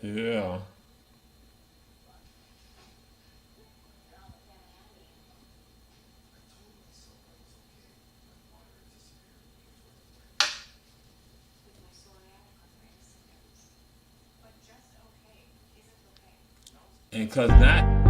Yeah. And cause that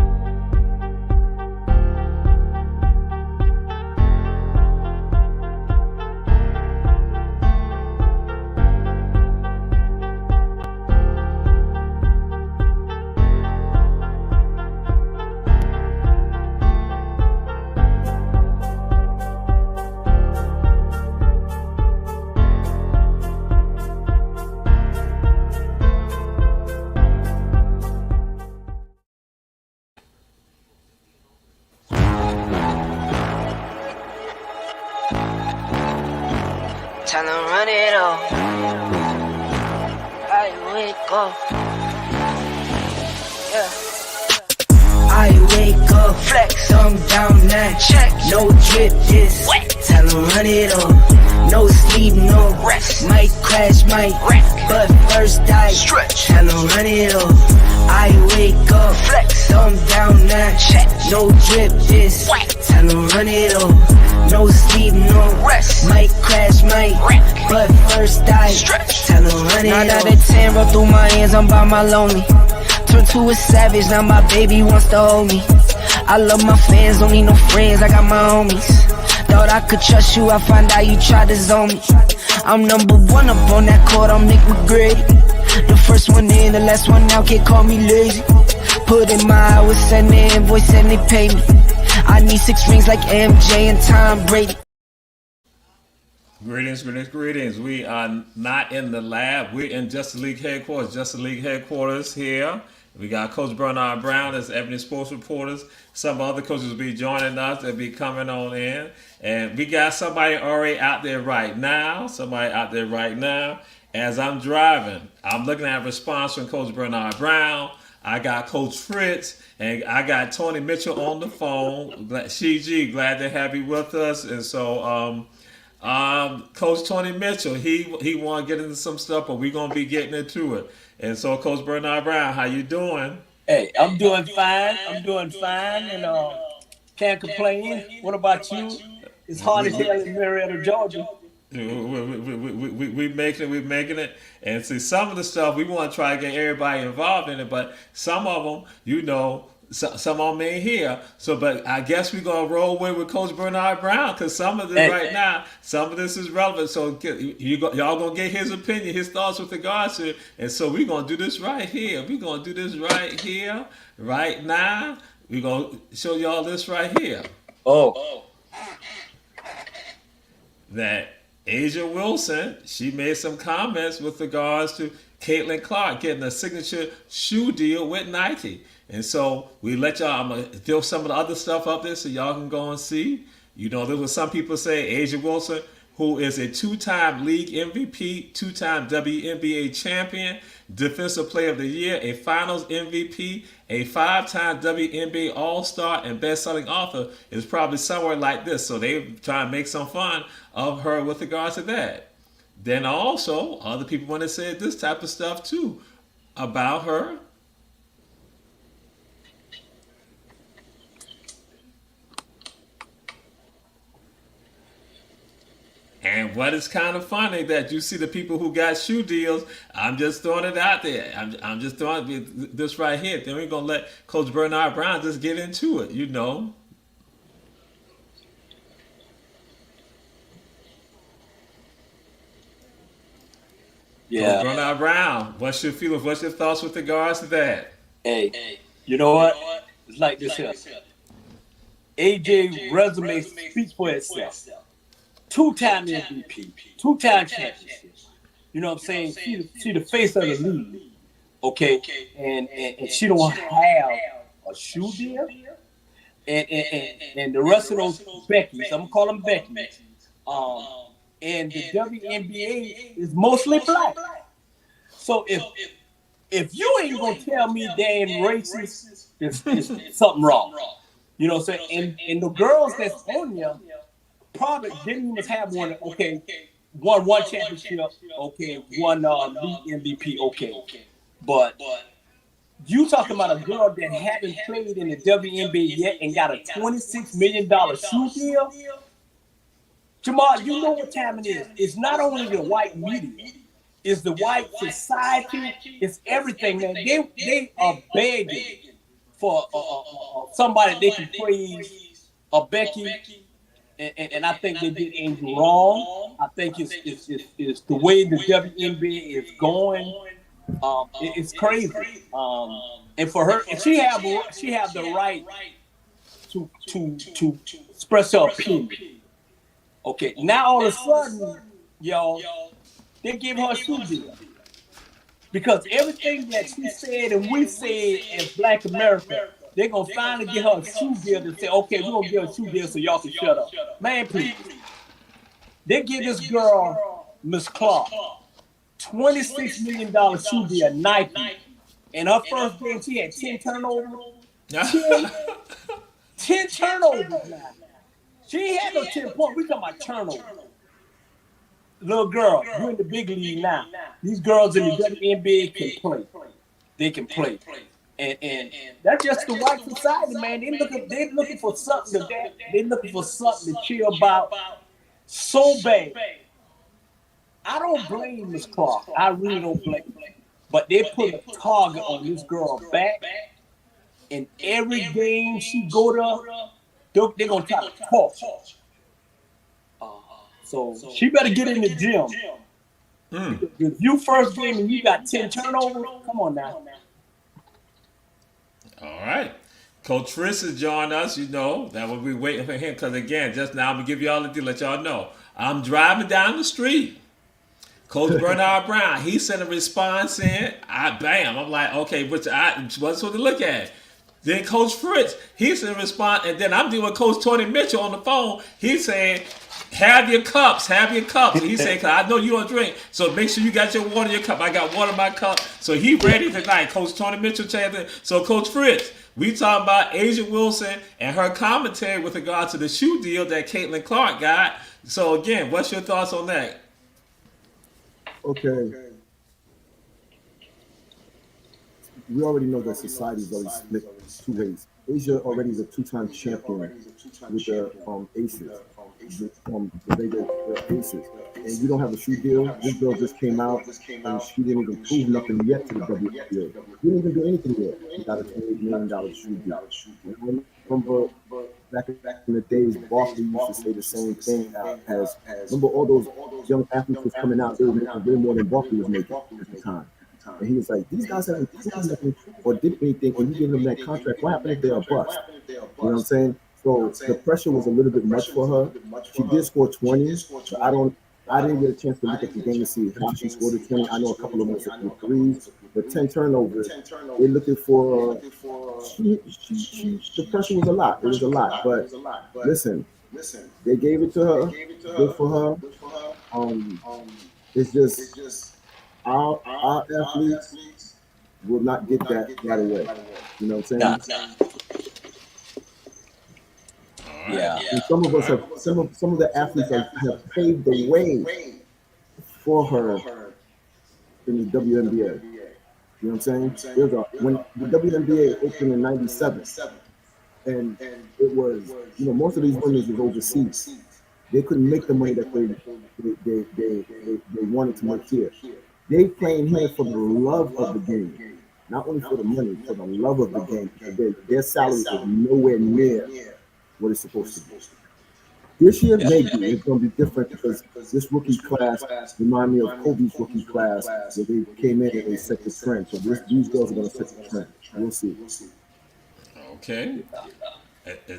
Time to run it all. I wake up. Yeah. I wake up, flex, I'm down now. Check, no drip, just wet. Time to run it all. No sleep, no rest. Might crash, might wreck, but first I stretch. Time to run it all. I wake up, flex, I'm down now. Check, no drip, just wet. Time to run it all. No sleep, no rest. Might crash, might wreck, but first I stretch. Time to run it all. 9 out of 10 roll through my hands, I'm by my lonely. Turned to a savage, now my baby wants to hold me. I love my fans, don't need no friends, I got my homies. Thought I could trust you, I find out you tried to zone me. I'm number one up on that court, I'm Nick McGrady. The first one in, the last one out, can't call me lazy. Put in my hours, send the invoice and they pay me. I need 6 rings like MJ and Tom Brady. Greetings, greetings, greetings. We are not in the lab. We're in Justice League headquarters. Justice League headquarters here. We got Coach Bernard Brown as Ebony Sports Reporters. Some other coaches will be joining us. They'll be coming on in. And we got somebody already out there right now. As I'm driving, I'm looking at a response from Coach Bernard Brown. I got Coach Fritz, and I got Tony Mitchell on the phone. CG, glad to have you with us. And so, Coach Tony Mitchell, he want to get into some stuff, but we're gonna be getting into it. And so, Coach Bernard Brown, how you doing? Hey, I'm doing fine. And can't complain. What about you? It's hard as hell in Marietta, Georgia. We making it, and see some of the stuff we want to try to get everybody involved in it, but some of them, some of them ain't here. So, but I guess we're gonna roll with Coach Bernard Brown because some of this right now, some of this is relevant. So y'all gonna get his opinion, his thoughts with regards to it, and so we're gonna do this right here. We're gonna do this right here, right now. We're gonna show y'all this right here. That Asia Wilson, she made some comments with regards to Caitlin Clark getting a signature shoe deal with Nike. And so we let y'all, I'm going to throw some of the other stuff up there so y'all can go and see. There was some people say Asia Wilson, who is a 2-time league MVP, 2-time WNBA champion, defensive player of the year, a finals MVP, a 5-time WNBA all-star, and best-selling author, is probably somewhere like this. So they try to make some fun of her with regards to that. Then also, other people want to say this type of stuff too about her. And what is kind of funny that you see the people who got shoe deals, I'm just throwing it out there. I'm just throwing this right here. Then we're going to let Coach Bernard Brown just get into it, Yeah. Coach Bernard Brown, what's your feelings? What's your thoughts with regards to that? Hey, you know what? It's like this here. AJ resume speaks for itself. 2-time MVP, 2-time championship. You know what I'm saying? She the face of the league. Okay? And she don't have a shoe deal. And the rest of those Beckys, I'm gonna call them Beckys. And the WNBA is mostly black. So if you ain't gonna tell me they ain't racist, there's something wrong. You know what I'm saying? And the girls that's on you probably didn't even have one. Okay, won one championship. Okay, one league MVP. Okay, But you talking about a girl that haven't played in the WNBA yet and got a $26 million shoe deal? Jamal, you know what time it is. It's not only the white media, it's the white society, it's everything, man. They are begging for somebody they can praise, a Becky, and I think they did Angel wrong. I think it's the way the WNBA is going. It's crazy. And for her, and she have the right to express her opinion. Okay, now all of a sudden, y'all, they give her a shoe deal. Because everything that she said and we said as Black America, they're going to finally get her a shoe deal to say, okay, we're going to give her a shoe deal so y'all can shut up. Man, please. They give this girl, Miss Clark, $26 million shoe deal, Nike. And her first game, she had 10 turnovers. 10 turnovers now. She ain't had no 10 points. We talking about turnovers. Little girl, you're in the big league now. These girls in the WNBA can play. They can play. And that's just the white society, man. They looking for something to chill about so bad. I don't blame Miss Clark. I really don't blame her. But they put a target on this girl back. And every game she go to, they're going to try to torch her. So she better get in the gym. If you first game and you got 10 turnovers, come on now. All right. Coach Fritz has joined us. You know that we'll be waiting for him because, again, just now I'm going to give y'all the deal, let y'all know. I'm driving down the street. Coach Bernard Brown, he sent a response in. Bam. I'm like, okay, what's what to look at? Then Coach Fritz, he sent a response, and then I'm dealing with Coach Tony Mitchell on the phone. He's saying, have your cups. He said, cause I know you don't drink, so make sure you got your water in your cup. I got water in my cup. So he ready tonight. Coach Tony Mitchell chanted. So Coach Fritz, we talking about Asia Wilson and her commentary with regard to the shoe deal that Caitlin Clark got. So again, what's your thoughts on that? Okay. We already know that society is already split two ways. Asia already is a two-time champion with the Aces. The Aces. And you don't have a shoe deal. This girl just came out and she didn't even prove nothing yet to the WNBA. She didn't even do anything yet. She got a $28 million shoe deal. And remember back in the days, Barkley used to say the same thing as remember all those young athletes was coming out, they were making way more than Barkley was making at the time. And he was like, these guys haven't proven nothing or did anything, and you give them that contract. What happened if they're a bust? You know what I'm saying? So the pressure was a little bit much for her. She did score 20, but I didn't get a chance to look at the game to see how she scored the 20. I know a couple of them took threes, but 10 turnovers. They're looking for. The pressure was a lot. It was a lot, but listen, they gave it to her. Good for her. It's just. Our athletes will not get that right away. You know what I'm saying? Yeah. And some of us have some of the athletes have paved the way for her in the WNBA. You know what I'm saying? When the WNBA opened in '97, and it was, you know, most of these women was overseas. They couldn't make the money that they wanted to make here. They playing here for the love of the game, not only for the money, for the love of the game. Their salary is nowhere near what it's supposed to be. This year, maybe it's going to be different because this rookie class remind me of Kobe's rookie class, where they came in and they set the trend. So these girls are going to set the trend. We'll see. Okay.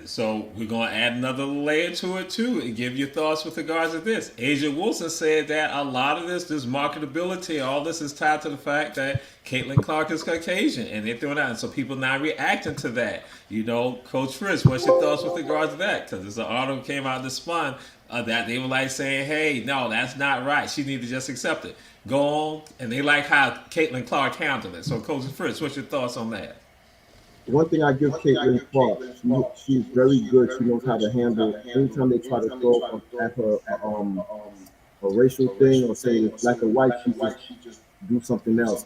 So we're going to add another layer to it too and give your thoughts with regards to this. Asia Wilson said that a lot of this marketability, all this is tied to the fact that Caitlin Clark is Caucasian and they're throwing out. And so people now reacting to that. You know, Coach Fritz, what's your thoughts with regards to that? Because there's an article came out this month that they were like saying, hey, no, that's not right. She need to just accept it. Go on. And they like how Caitlin Clark handled it. So Coach Fritz, what's your thoughts on that? One thing I give Caitlin Clark, she's very good. She knows how to handle. Anytime they try to throw at her a racial thing or say it's black or white, she just do something else.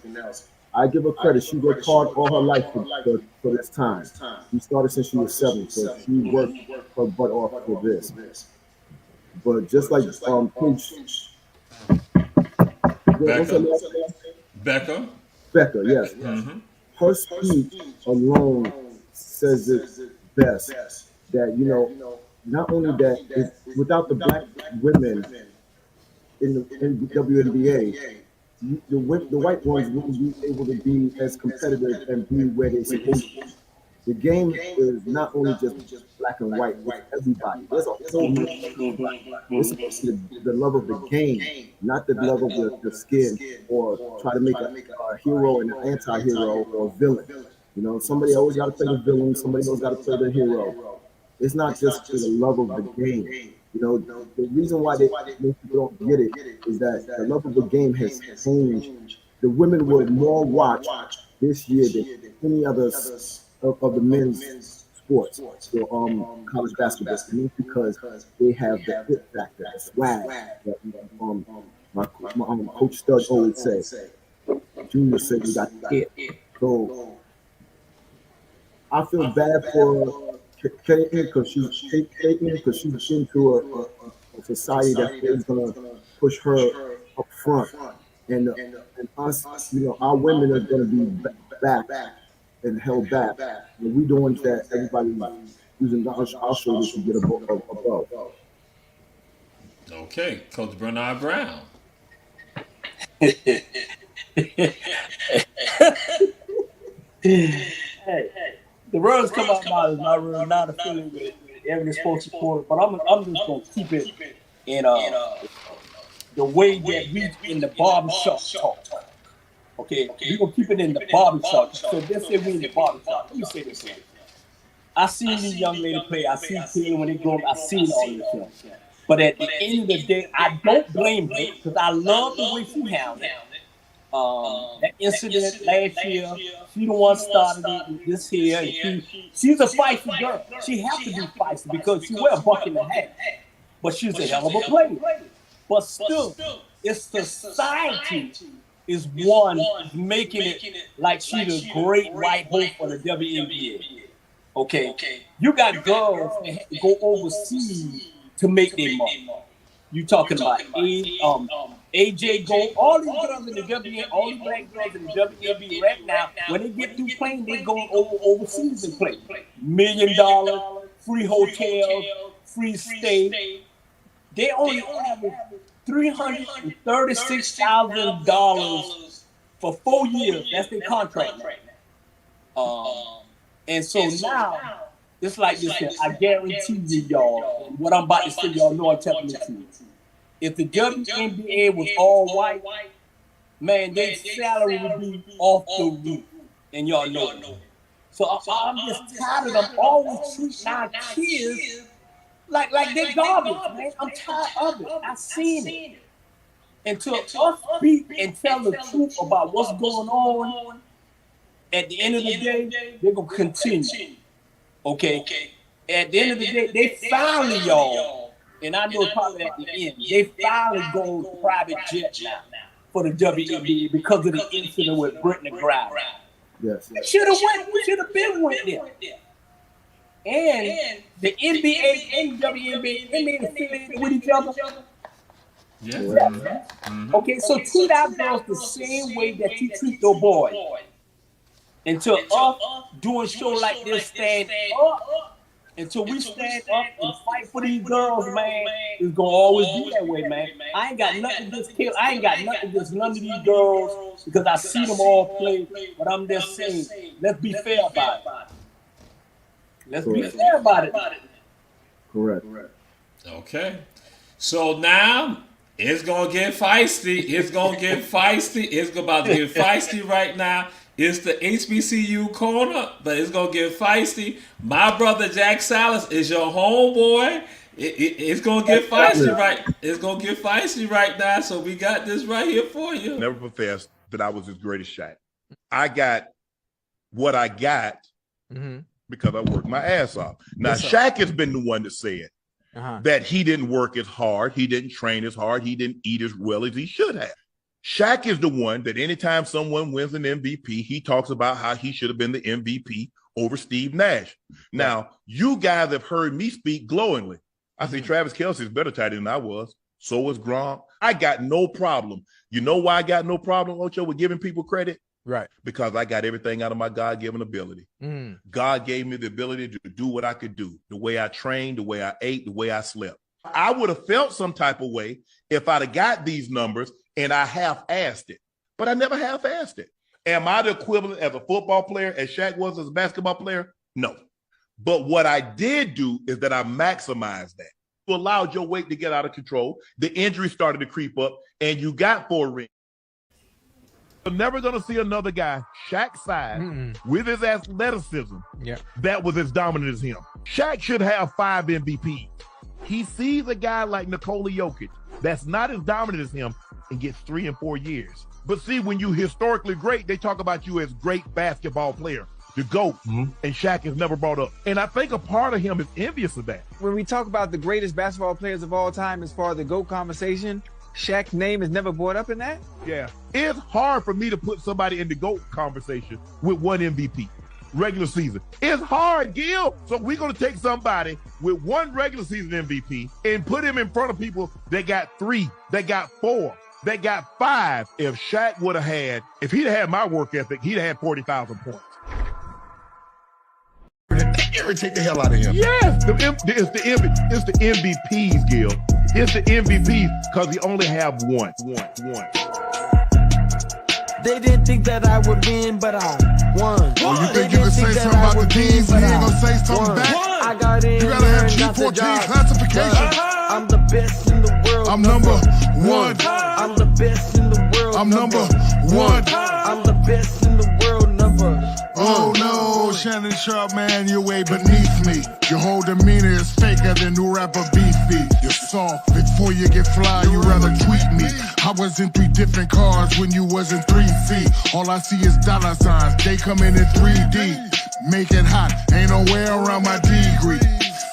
I give her credit. She worked hard all her life for this time. She started since she was 7, so she worked her butt off for this. But just like Coach Becca, yes. Her speech alone says it best. That not only that, without the black women in the WNBA, the white ones wouldn't be able to be as competitive and be where they're supposed to be. The game is not only just black and white, it's everybody. There's a whole new It's the love of the game, not the love of the skin, or try to make a hero and an anti-hero or a villain. Somebody always got to play the villain, somebody always got to play the hero. It's not just for the love of the game. The reason why most people don't get it is that the love of the game has changed. The women were more watched this year than any other of the men's sports, college basketball, because they have the hit factor, the swag that my Coach Stud always says. Junior said we got hit. So I feel bad for Caitlin because she's into a society that is going to push her up front, and us, our women are going to be back and held back. And we doing that. Everybody using our shoulders to get above. Okay, Coach Bernard Brown. Hey, the words come out now is not affiliated with Ebony Sports Reporter, but I'm just gonna keep it in the way that we in the barbershop talk. Okay, we're gonna keep it in the barbershop. So let's say we in the barbershop. Let me say this here. I seen these young ladies play. I see Taylor when they grow up. I seen all this stuff. But at the end of the day, I don't blame her because I love the way she handled it. That incident last year, she the one started it with this here. And she's a feisty girl. She has to be feisty because she wear a buck in the hat. But she's a hell of a player. But still, it's society is one making it like she's a great white hope for the WNBA. Okay, you got girls that have to go overseas to make their money. You talking about AJ Gold, all these girls in the WNBA, all these black girls in the WNBA right now, when they get through playing, they going overseas and play. $1 million, free hotels, free stay. They only average $336,000 for 4 years. That's their contract. And so now, it's like this here. I guarantee you, y'all, and what I'm about to say, y'all know I'm telling the truth. If the WNBA was all white, man, their salary would be off the roof. And y'all know it. So I'm just tired of them always treating our kids like they're garbage, man. I'm tired of it. I've seen it. And to us speak and tell the truth about what's going on, at the end of the day, they're going to continue. Okay? At the end of the day, they finally, y'all, and I know it's probably at the end, they finally go private jet now for the WNBA because of the incident with Brittany Griner. Yes. They should have been went there. And the NBA and WNBA, they made affiliated with each other. Yeah. Mm-hmm. Okay, so treat our girls the same way that you treat your boys. Until us doing show like this, stand up. Until we stand up and fight for these girls, man, it's gonna always be that way, man. I ain't got nothing against Kill. I ain't got nothing against none of these girls because I see them all play. But I'm just saying, let's be fair about it. Let's be fair about it. Correct. Okay. So now it's gonna get feisty. It's gonna get feisty. It's about to get feisty right now. It's the HBCU corner, but it's gonna get feisty. My brother Jack Salas is your homeboy. It's gonna get feisty right. It's gonna get feisty right now. So we got this right here for you. Never professed that I was his greatest Shaq. I got what I got because I worked my ass off. Now Shaq has been the one that said that he didn't work as hard, he didn't train as hard, he didn't eat as well as he should have. Shaq is the one that anytime someone wins an MVP, he talks about how he should have been the MVP over Steve Nash. Now, you guys have heard me speak glowingly. I say Travis Kelce is better tight end than I was. So was Gronk. I got no problem. You know why I got no problem, Ocho, with giving people credit? Right. Because I got everything out of my God-given ability. God gave me the ability to do what I could do, the way I trained, the way I ate, the way I slept. I would have felt some type of way if I'd have got these numbers and I half-assed it. But I never half-assed it. Am I the equivalent as a football player as Shaq was as a basketball player? No. But what I did do is that I maximized that. You allowed your weight to get out of control. The injury started to creep up, and you got 4 rings. You're never going to see another guy Shaq's size with his athleticism that was as dominant as him. Shaq should have 5 MVPs. He sees a guy like Nikola Jokic that's not as dominant as him and gets 3 and 4 years. But see, when you historically great, they talk about you as great basketball player, the GOAT, and Shaq is never brought up. And I think a part of him is envious of that. When we talk about the greatest basketball players of all time as far as the GOAT conversation, Shaq's name is never brought up in that? Yeah. It's hard for me to put somebody in the GOAT conversation with 1 MVP. Regular season. It's hard, Gil. So we're going to take somebody with 1 regular season MVP and put him in front of people that got 3, that got 4, that got 5. If Shaq would have had, if he'd had my work ethic, he'd have had 40,000 points. Irritate the hell out of him. Yes, it's the MVPs, Gil. It's the MVPs because he only have one. They didn't think that I would win, but I won. Oh, you think you can say something about the teams? He ain't gonna say something back? I got in. You gotta have G14 classification. I'm the best in the world. I'm number 1. I'm the best in the world. I'm number 1. I'm the best in the world. Number. Oh no, Shannon Sharp, man, you're way beneath me. Your whole demeanor is faker than new rapper Beefy. You're soft, before you get fly, you rather tweet me. I was in 3 different cars when you was in 3 feet. All I see is dollar signs, they come in 3D. Make it hot, ain't no way around my degree.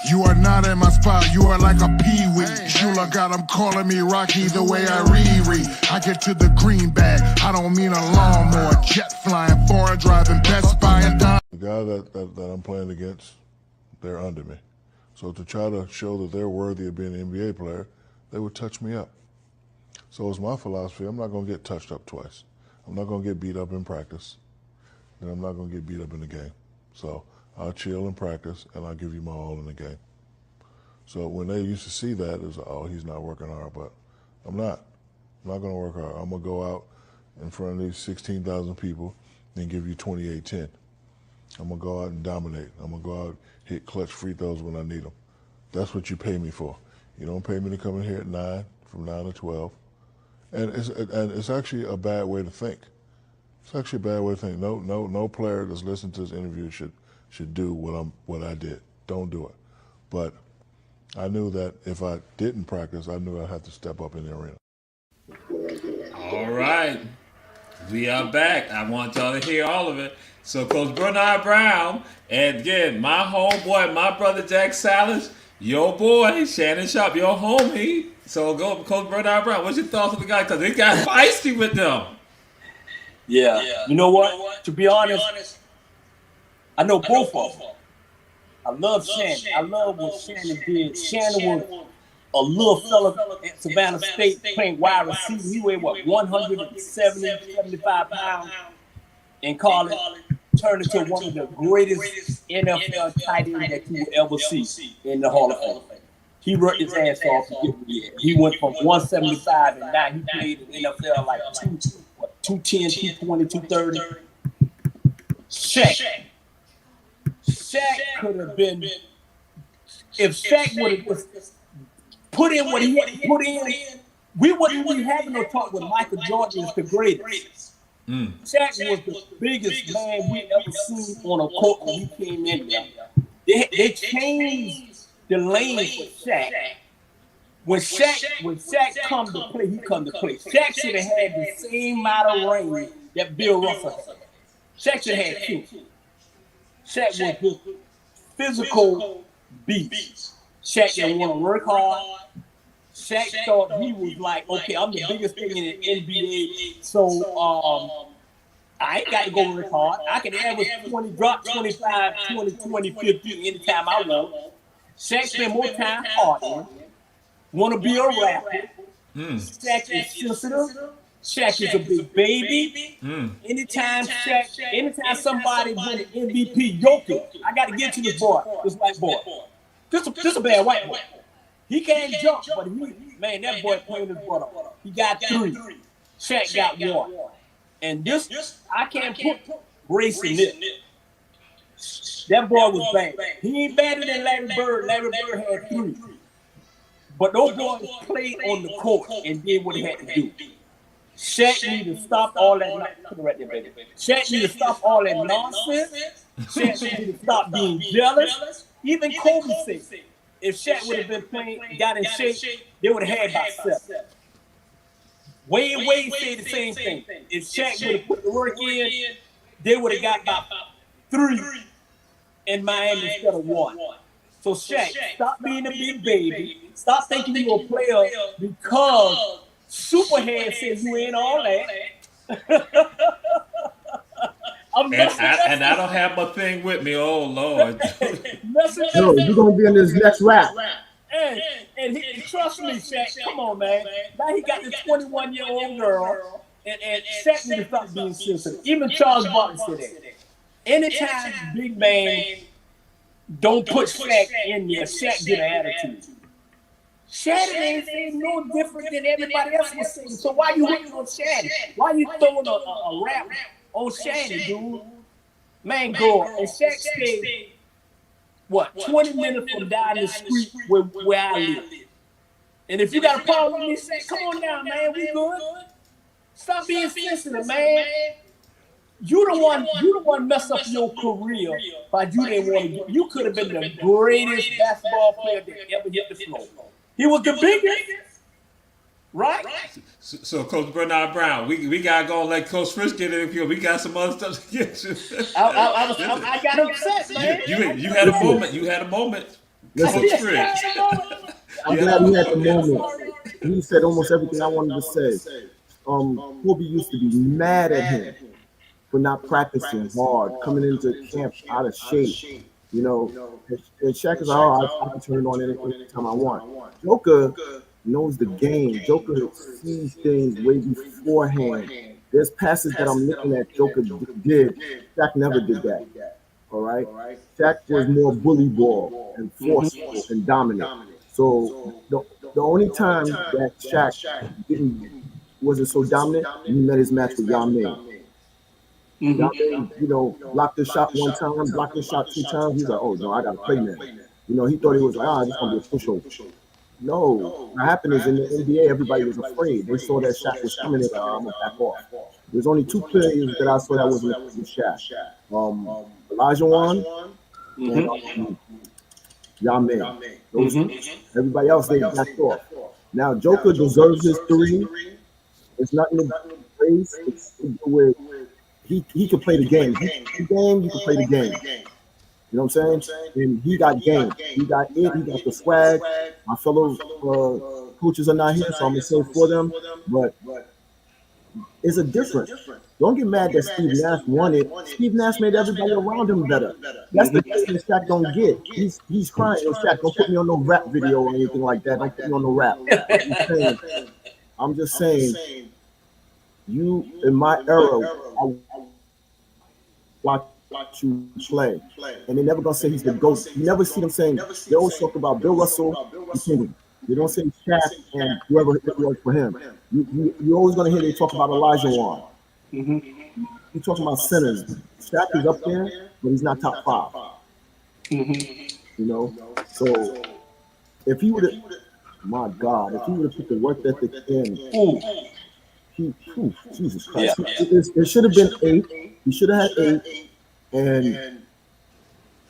You are not in my spot, you are like a peewee. Shula got them calling me Rocky the way I reread. I get to the green bag, I don't mean a lawnmower. Jet flying, foreign driving, Best Buy and dime. The guy that I'm playing against, they're under me. So to try to show that they're worthy of being an NBA player, they would touch me up. So it's my philosophy, I'm not going to get touched up twice. I'm not going to get beat up in practice, and I'm not going to get beat up in the game. So I'll chill in practice, and I'll give you my all in the game. So when they used to see that, it was, oh, he's not working hard, but I'm not. I'm not going to work hard. I'm going to go out in front of these 16,000 people and give you 28-10. I'm going to go out and dominate. I'm going to go out, hit clutch free throws when I need them. That's what you pay me for. You don't pay me to come in here at 9, from 9 to 12. And it's actually a bad way to think. It's actually a bad way to think. No player that's listening to this interview should do what I did. Don't do it. But I knew that if I didn't practice, I knew I'd have to step up in the arena. All right. We are back. I want y'all to hear all of it. So Coach Bernard Brown, and again, my homeboy, my brother Jack Salas, your boy, Shannon Sharp, your homie. So go, Coach Bernard Brown, what's your thoughts on the guy? Because they got feisty with them. Yeah. You know what? To be honest, I know both of them. I love Shannon. I love what Shannon did. Shannon was a little fella at Savannah State playing wide receiver. He weighed, 170, 75 pounds in college. Turned into one of the greatest NFL tight ends that you will ever see in the Hall of Fame. He worked his ass off to get where he is. He went from 175 and now he played in the NFL like 210, 220, 230. Shaq could have been, if Shaq would have put in what he had to put in, we wouldn't be having no talk with Michael Jordan as the greatest. Shaq was the biggest man we ever seen on a court when he came in there. They changed the lane for Shaq. When Shaq come to play, he come to play. Shaq should have had the same amount of range that Bill Russell had. Shaq should have had 2. Shaq was just physical beast. Shaq didn't want to work hard. Shaq thought he was like, okay, I'm the biggest thing in the NBA, so I ain't got to go work hard. I can average 20, drop 25, 20, 20, 50 anytime I want. Shaq spend more time partying, want to be a rapper. Shaq is sensitive. Shaq is a big baby. Anytime somebody win an MVP, Joker, I got to get to this boy, this white boy. This a bad white boy. He can't jump, but that boy playing his butt off. He got 3. Shaq got 1. And this, I can't put race in this. That boy was bad. He ain't better than Larry Bird. Larry Bird had 3. But those boys played on the court and did what they had to do. Shaq need to stop all that nonsense. Shaq need to stop all that nonsense. Shaq need to stop being jealous. Even Kobe said, if Shaq would have been playing, got in shape, they would have had about 7. Wade said the same thing. If Shaq would have put the work in, they would have got about 3 in Miami instead of 1. So Shaq, stop being a big baby. Stop thinking you're a player because Superhead says you ain't all that. And I don't have my thing with me. Oh Lord. No, you're gonna be in this next rap. And trust me, Shaq. Come on, man. Now he got this 21-year-old girl, and Shaq need to stop being sensitive. Even Charles Barkley said that. Anytime big man don't put Shaq in there, Shaq get an attitude. Shaq ain't no different than everybody else was saying. So why you hitting on Shaq? Why you throwing a rap on Shaq, dude? Man, go on. And Shaq stayed, 20 minutes from down the street where I live. And if you got a problem with me, say, come on down, man, we good. Stop being sensitive, man. You the one messed up your career by you didn't want to get. You could have been the greatest basketball player that ever hit the floor. He was the biggest, right? So Coach Bernard Brown, we gotta go and let Coach Frisch get in here. We got some other stuff to get to. I got upset, man. You had a moment. You had a moment. Coach Frisch. I'm glad he had the moment. He said almost everything I wanted to say. Kobe used to be mad at him for not practicing hard, coming into camp out of shape. You know, and Shaq is I can turn it on anytime I want. Joker knows the game. Joker sees things way beforehand. There's passes that I'm looking at Joker did. Shaq never did that. All right? Shaq was more bully ball and forceful and dominant. So the only time that Shaq wasn't so dominant, he met his match with Yao Ming. Yao Ming, blocked the shot one time, blocked the shot 2 times. He's like, oh no, I gotta play now. He thought he was like, this gonna be a pushover. No, what happened is in the NBA, everybody was afraid. They saw that Shaq was coming in, I'm gonna back off. There's only 2 players that I saw that wasn't with Shaq. Olajuwon and Yao Ming. Everybody else, they backed off. Now, Joker deserves his 3. It's not in the race. It's where he can play the game. You can play the game. You know what I'm saying? And he got game. He got it. He got the swag. My fellow coaches are not here, so I'm going to say for them. But it's a difference. Don't get mad that Steve Nash won it. Steve Nash made everybody around him better. That's the thing that Shaq don't get. He's crying. Shaq, don't put me on no rap video or anything like that. Don't put me on no rap. I'm just saying, you, in my era, I watch you play. And they're never going to say he's the GOAT. You never see them saying, they always talk about Bill Russell and King. They don't say Shaq and whoever it was for him. You're always going to hear they talk about Olajuwon. You're talking about centers. Shaq is up there, but he's not top 5. So if he would have, my God, if he would have put the work ethic in, Jesus Christ. It should have been 8. He should have had 8. And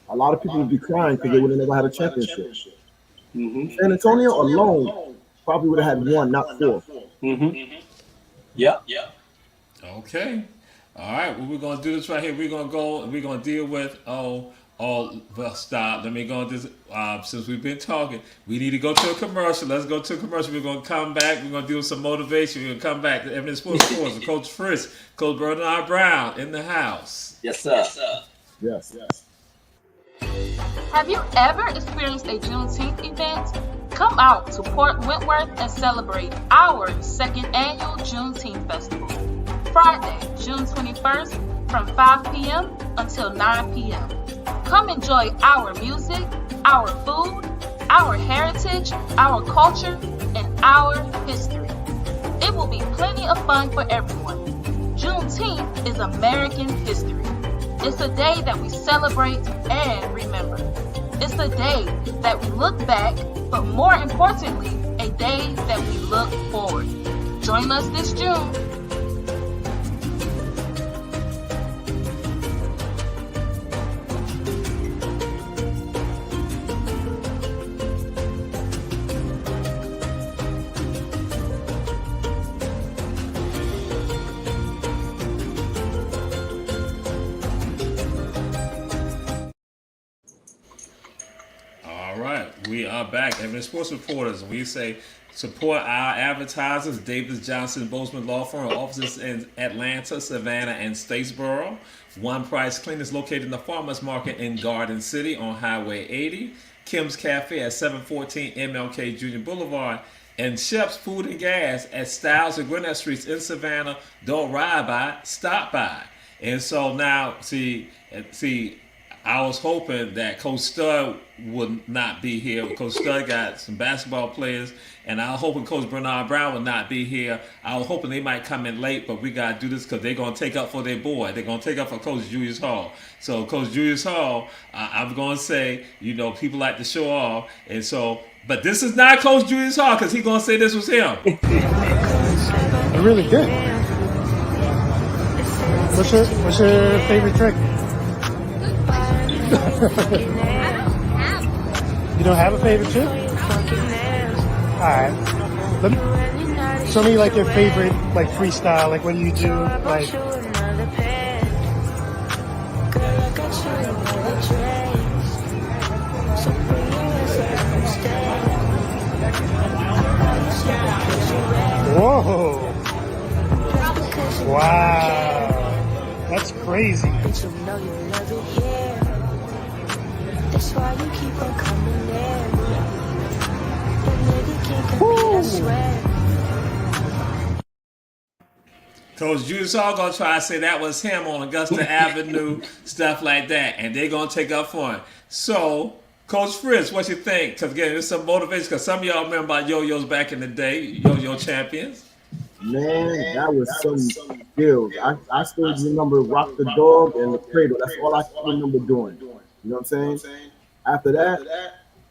a lot of people would be crying because they would have never had a championship. San Antonio alone probably would have had 1, not 4. Yeah. Okay. All right. Well, we're going to do this right here. We're going to go and we're going to deal with Oh, well, stop. Let me go on this. Since we've been talking, we need to go to a commercial. Let's go to a commercial. We're going to come back. We're going to do some motivation. We're going to come back to Ebony Sports Sports. Coach Fritz, Coach Bernard Brown in the house. Yes, sir. Yes. Have you ever experienced a Juneteenth event? Come out to Port Wentworth and celebrate our second annual Juneteenth Festival. Friday, June 21st from 5 p.m. until 9 p.m. Come enjoy our music, our food, our heritage, our culture, and our history. It will be plenty of fun for everyone. Juneteenth is American history. It's a day that we celebrate and remember. It's a day that we look back, but more importantly, a day that we look forward. Join us this June. All right, we are back. Ebony Sports Reporters. We say support our advertisers, Davis Johnson Bozeman Law Firm, offices in Atlanta, Savannah, and Statesboro. One Price Cleaners located in the Farmers Market in Garden City on Highway 80. Kim's Cafe at 714 MLK Junior Boulevard. And Shep's Food and Gas at Styles and Gwinnett Streets in Savannah. Don't ride by, stop by. And so now, see, I was hoping that Coach Stud would not be here. Coach Stud got some basketball players, and I was hoping Coach Bernard Brown would not be here. I was hoping they might come in late, but we got to do this because they're going to take up for their boy. They're going to take up for Coach Julius Hall. So Coach Julius Hall, I'm going to say, people like to show off. And so, but this is not Coach Julius Hall because he's going to say this was him. They're really good. What's your favorite trick? You don't have a favorite trick? Alright. Show me like your favorite like freestyle, like what do you do? Like whoa. Wow. That's crazy. That's why you keep on coming in. The nigga can't compete, I swear. Coach Julius Hall gonna try to say that was him on Augusta Avenue, stuff like that, and they're gonna take up for him. So, Coach Fritz, what you think? Because again, there's some motivation. Because some of y'all remember about yo-yos back in the day, yo-yo champions. Man, that was some skills. I still remember Rock the Dog and the Cradle. That's all I still remember doing. You know what I'm saying? After that,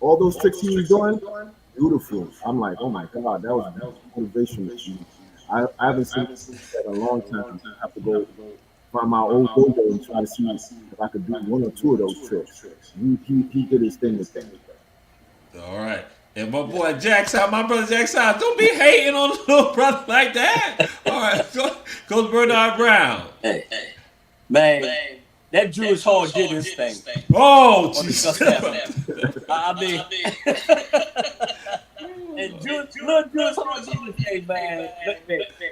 all those tricks he was doing, beautiful. I'm like, oh my God, that was motivation. I haven't seen this in a long time. I have to go find my old dojo and try to see if I could do one or two of those tricks. He did his thing with that. All right. And my boy Jackson, my brother Jackson, don't be hating on a little brother like that. All right, Coach Bernard Brown. Hey, man, that Julius Hall did his thing. Oh, Jesus. I mean, and little Julius Hall did his thing, man.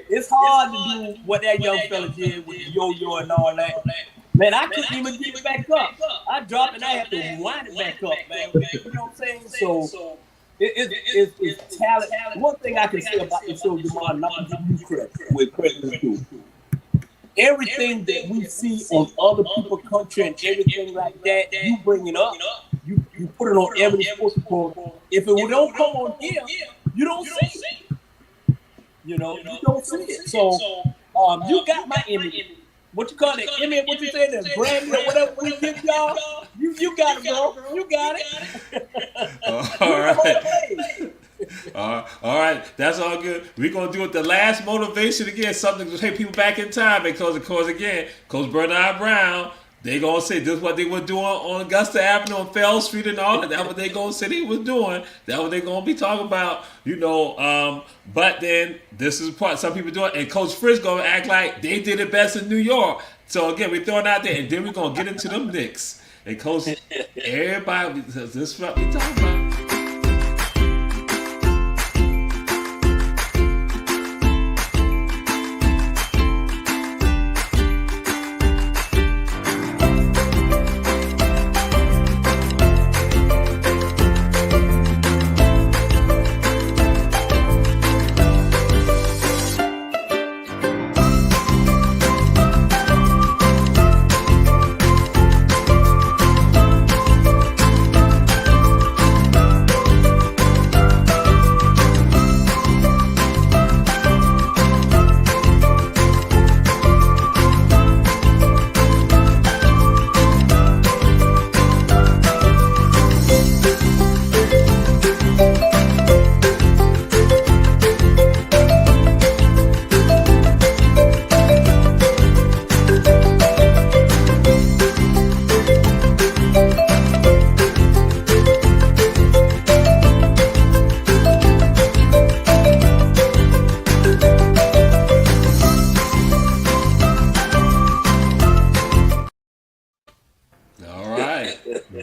It's hard to do what that young fella did with the yo-yo and all that. Man, I couldn't even get it back up. I dropped and I had to wind it back up, man. You know what I'm saying? So it's talent. One thing I can say about this show, Jamar, not to give you credit, with credit too. Everything that we see on other people's country and everything like that, you bring it up. You put it on Ebony Sports Report. If it don't come on here, you don't see it. You don't see it. So you got my image. What you call it? Image, what you say, the Grammy or whatever we give y'all? You got it, bro. You got it. All right. All right. That's all good. We're going to do it the last motivation again, something to take people back in time because, of course, again, Coach Bernard Brown, they going to say this is what they were doing on Augusta Avenue and Fell Street and all that. That's what they going to say they was doing. That's what they going to be talking about, but then this is part some people do it, and Coach Fritz going to act like they did it best in New York. So, again, we're throwing out there, and then we're going to get into them Knicks. And Coach, everybody, this is what we talking about.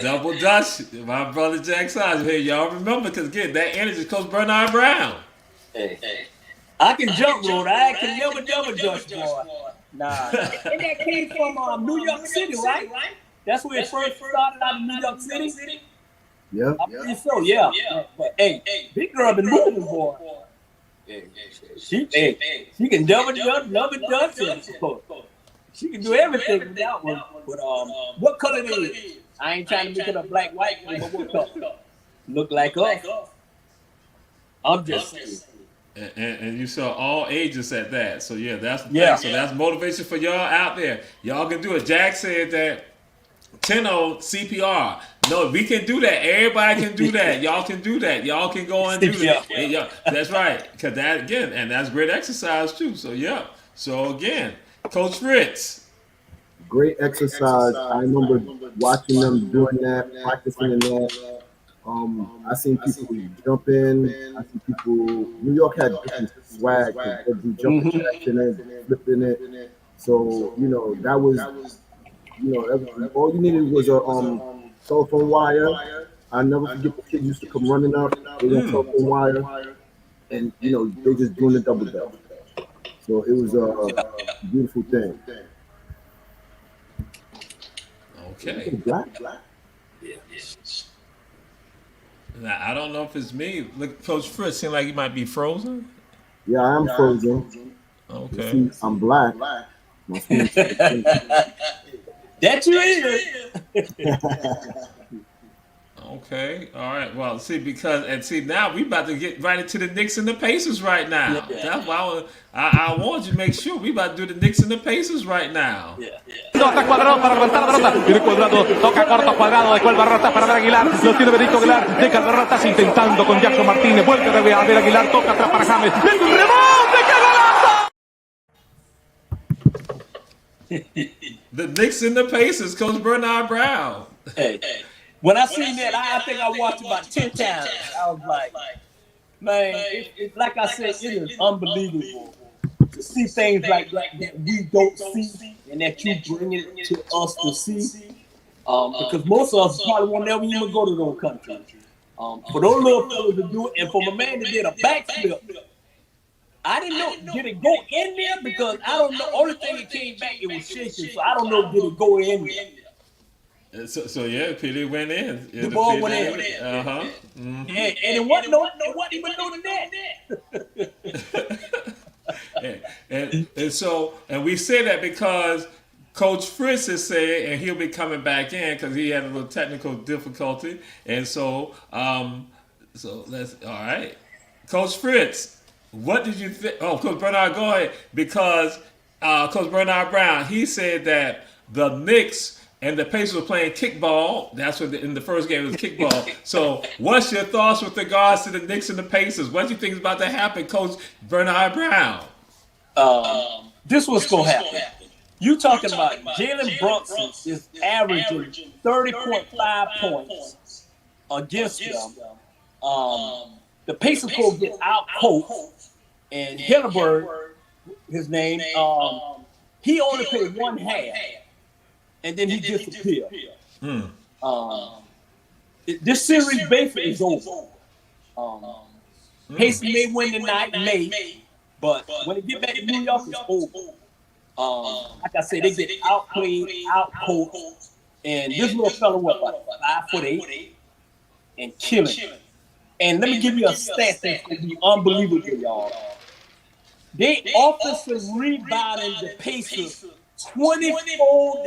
Double Dutch, my brother Jack Sides here. Y'all remember, because again, that energy, Coach Bernard Brown. Hey, I can jump rope. I can never double dutch, boy. Nah. And that came from New York City, right? That's where it first started out in New York City. Yeah. I'm pretty sure, yeah. But hey, big girl been moving, boy. She can double dutch. She can do everything with that one. But what color it is? I ain't trying to make it a black white, but what color? Look like us. I'm just saying. And you saw all ages at that. So yeah, that's the thing. So that's motivation for y'all out there. Y'all can do it. Jack said that 10 on CPR. No, we can do that. Everybody can do that. Y'all can do that. Y'all can go and do that. Yeah, that's right. Cause that again, and that's great exercise too. So yeah. So again, Coach Fritz. Great exercise. I remember watching them doing that, practicing in that. I seen people jump in. I see people. New York had different swag. They do jumping jacks in it, flipping it. So that was all you needed was a telephone wire. I never forget the kid used to come running up with a telephone wire, and they just doing the double dutch. So it was a beautiful thing. Okay. Black. Now, I don't know if it's me. Look, Coach Fritz seemed like he might be frozen. Yeah, I am frozen. Okay. See, I'm black. That you is. Okay. All right. Well, see, now we about to get right into the Knicks and the Pacers right now. That's why I wanted you to make sure we about to do the Knicks and the Pacers right now. Está Cuadrado para levantar la pelota. Viene Cuadrado, toca corto Cuadrado, dejó el Barrotas para ver Aguilar. Lo tiene Benito Aguilar, deja el Barrotas intentando con Jackson Martínez. Vuelve a ver Aguilar, toca atrás para James. ¡Viene un rebote! ¡Qué golazo! The Knicks and the Pacers, Coach Bernard Brown. Hey. When I seen that, I think I watched about 10 times. I was like, man, it's like I said, it is unbelievable to see things like that we don't see and that you bring it to us to see. Because most of us probably won't never even go to those countries. For those little fellas to do it, and for my man that did a backflip, I didn't know, did it go in there? Because I don't know. Only thing that came back, it was shaking, so I don't know, did it go in there? So yeah, Peter went in. The ball went in. Mm-hmm. And it wasn't even no net. and we say that because Coach Fritz is saying, and he'll be coming back in because he had a little technical difficulty, and so let's all right, Coach Fritz, what did you think? Oh, Coach Bernard, go ahead, because Coach Bernard Brown, he said that the Knicks and the Pacers were playing kickball. That's what in the first game it was kickball. So what's your thoughts with regards to the Knicks and the Pacers? What do you think is about to happen, Coach Bernard Brown? This was going to happen. You talking about Jalen Brunson is averaging 30.5 points against them. The Pacers go get out coached, and Hillenberg, his name, he only played one half. And then he disappeared. This series basically is over. Pacers may win tonight, but when they get back to New York, it's over. Like I said, they get outplayed, outcoached, and this little fella was about 5'8" and killing. And let me give you a stat that's gonna be unbelievable, y'all. They offensive rebounding the Pacers 24-12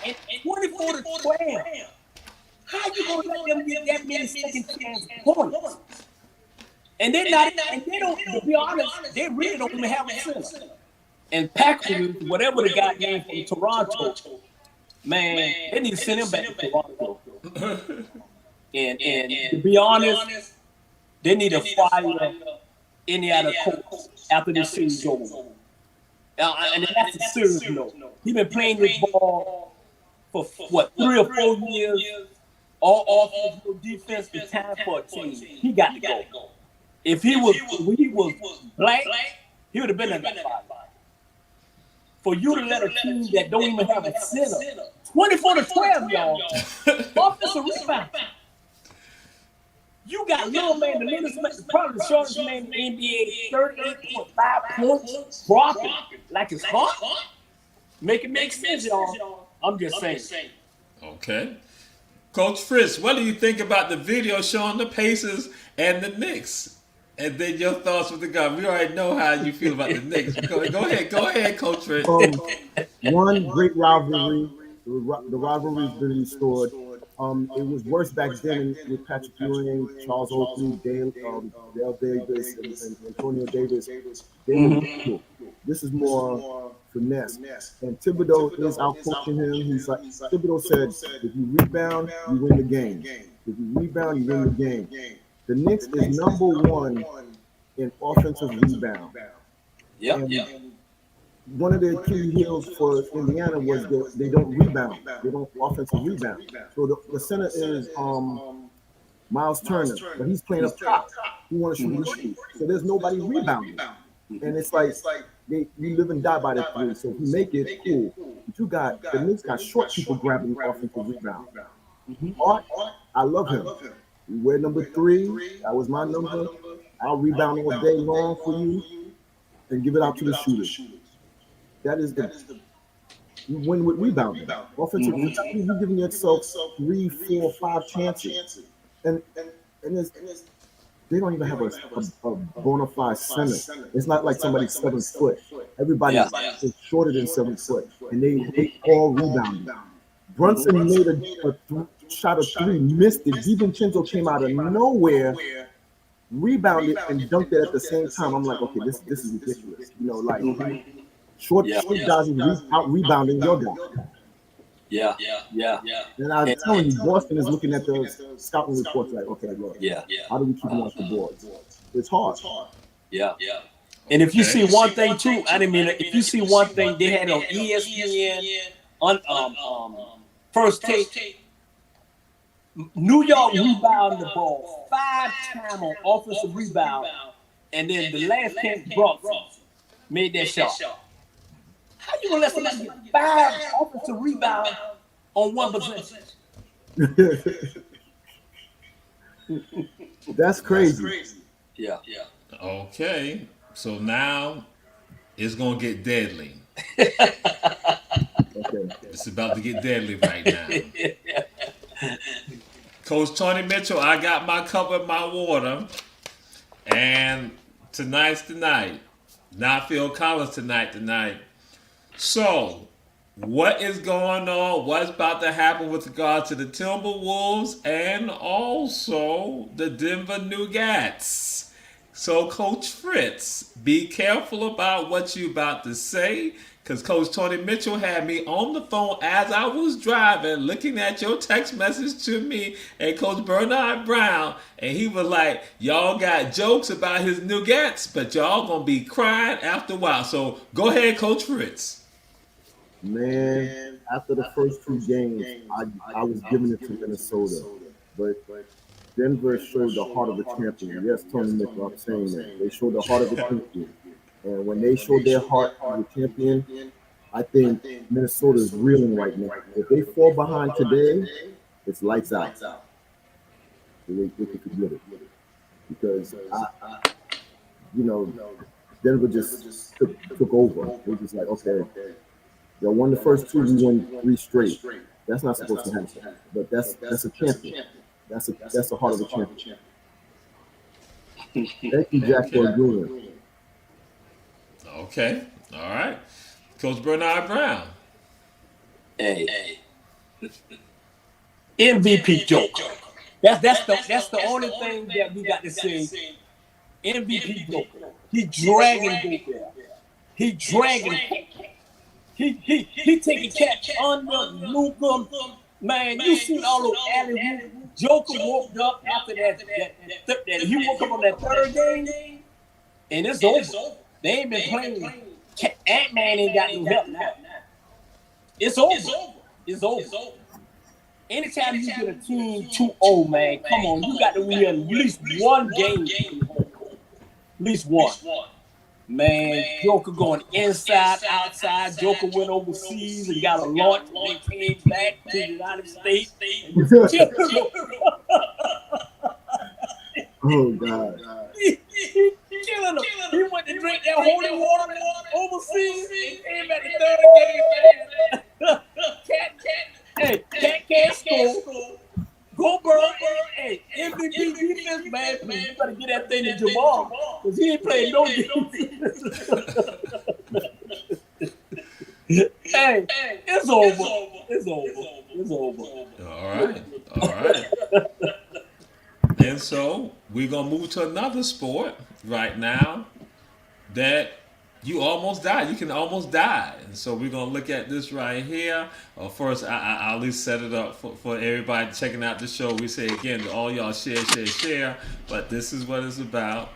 and 24-12. How you gonna let them get that many second chance points? And they're not. And they don't. To be honest, they really don't even have a center. And Packers, whatever the guy named from Toronto, man, they need to send him back to Toronto. And to be honest, they need to fire any other coach after this season's over. And that's a serious note. He's been playing this ball for what, 3 or 4 years. All offense, no defense. It's time for a change. He got to go. If he was black, he would have been in that fight. For you to let a team that don't even have a center, 24-12, y'all, offensive rebound. You got little man, the latest, probably the shortest man in the NBA, 38.5 points, dropping like it's hot. Make it make sense, y'all. I'm just saying. Okay. Coach Fritz, what do you think about the video showing the Pacers and the Knicks? And then your thoughts with the guy. We already know how you feel about the Knicks. Go ahead, Coach Fritz. One great rivalry. The rivalry's been restored. It was worse back then with Patrick Ewing, Charles Oakley, Dale Davis, and Antonio Davis. They were cool. This is more finesse. And Thibodeau is out coaching him. He's like, Thibodeau said, if you rebound, you win the game. If you rebound, you win the game. The Knicks is #1 in offensive rebound. One of the key heels for Indiana was that they don't rebound. They don't offensive rebound. So the center is Miles Turner, but he's playing up top. He wants to shoot. So there's nobody rebounding. And it's like you live and die by that three. So if you make it, cool. But the Knicks got short people grabbing the offensive rebound. Art, I love him. You wear #3. That was my number. I'll rebound all day long for you and give it out to the shooters. That is you win with rebounding. Offensive rebounding, you're giving yourself 3, 4, 5 chances. And they don't even have a bona fide center. It's not like somebody's 7 foot. Everybody is shorter than 7 foot. And they all rebounded. Brunson made a shot of 3, missed it. DiVincenzo came out of nowhere, rebounded, and dunked it at the same time. I'm like, okay, this is ridiculous. You know, like short guys out rebounding your guy. And I'm telling you, Boston is looking at the scouting reports like, okay, look, how do we keep them off the board? It's hard. And if you see one thing too, if you see one thing they had on ESPN first take, New York rebounded the ball 5 times on offensive rebound, and then the last chance Brooks made that shot. How you gonna let somebody get 5 offensive rebounds on one possession? That's crazy. Okay, so now it's gonna get deadly. It's about to get deadly right now. Coach Tony Mitchell, I got my cup of my water, and tonight's the night. Not Phil Collins tonight. So, what is going on? What's about to happen with regard to the Timberwolves and also the Denver Nuggets? So, Coach Fritz, be careful about what you're about to say, because Coach Tony Mitchell had me on the phone as I was driving, looking at your text message to me and Coach Bernard Brown, and he was like, y'all got jokes about his Nuggets, but y'all going to be crying after a while. So, go ahead, Coach Fritz. Man, after the first 2 games, I was giving it to Minnesota, but Denver showed the heart of the champion. Yes, Tony Mitchell, I'm saying that. They showed the heart of the champion. And when they showed their heart of the champion, I think Minnesota is reeling right now. If they fall behind today, it's lights out. They can forget it because Denver just took over. It was just like, okay, they won the first two, we won 3 straight. That's not supposed to happen, but that's a champion. That's the heart of a champion. Thank you, Jack, for agreeing. Okay, all right, Coach Bernard Brown. Hey, MVP Joker. That's the only thing that we got to say. MVP Joker. He dragging Gobert. He dragging. He taking catch under Luka. Man, you seen all those alley. Joker woke up after that. He woke up on that third game, and it's over. They ain't been playing. Ant-Man ain't got no help now. It's over. It's over. Anytime you get a team 2-0, man, come on, you got to win at least one game. At least one. Man, Joker going inside, outside. Joker went overseas and got a launch and came back to the United States. Oh, God. He killing them. He went to drink that holy water overseas and came back the third game. Cat can't score. Go Bird. Hey, MVP defense, man. Please, you better get that thing to Jamal because he ain't playing no defense. Hey, it's over. It's over. All right. And so we're gonna move to another sport right now that you almost died. You can almost die. And so we're going to look at this right here. First, I'll at least set it up for everybody checking out the show. We say again, all y'all share. But this is what it's about.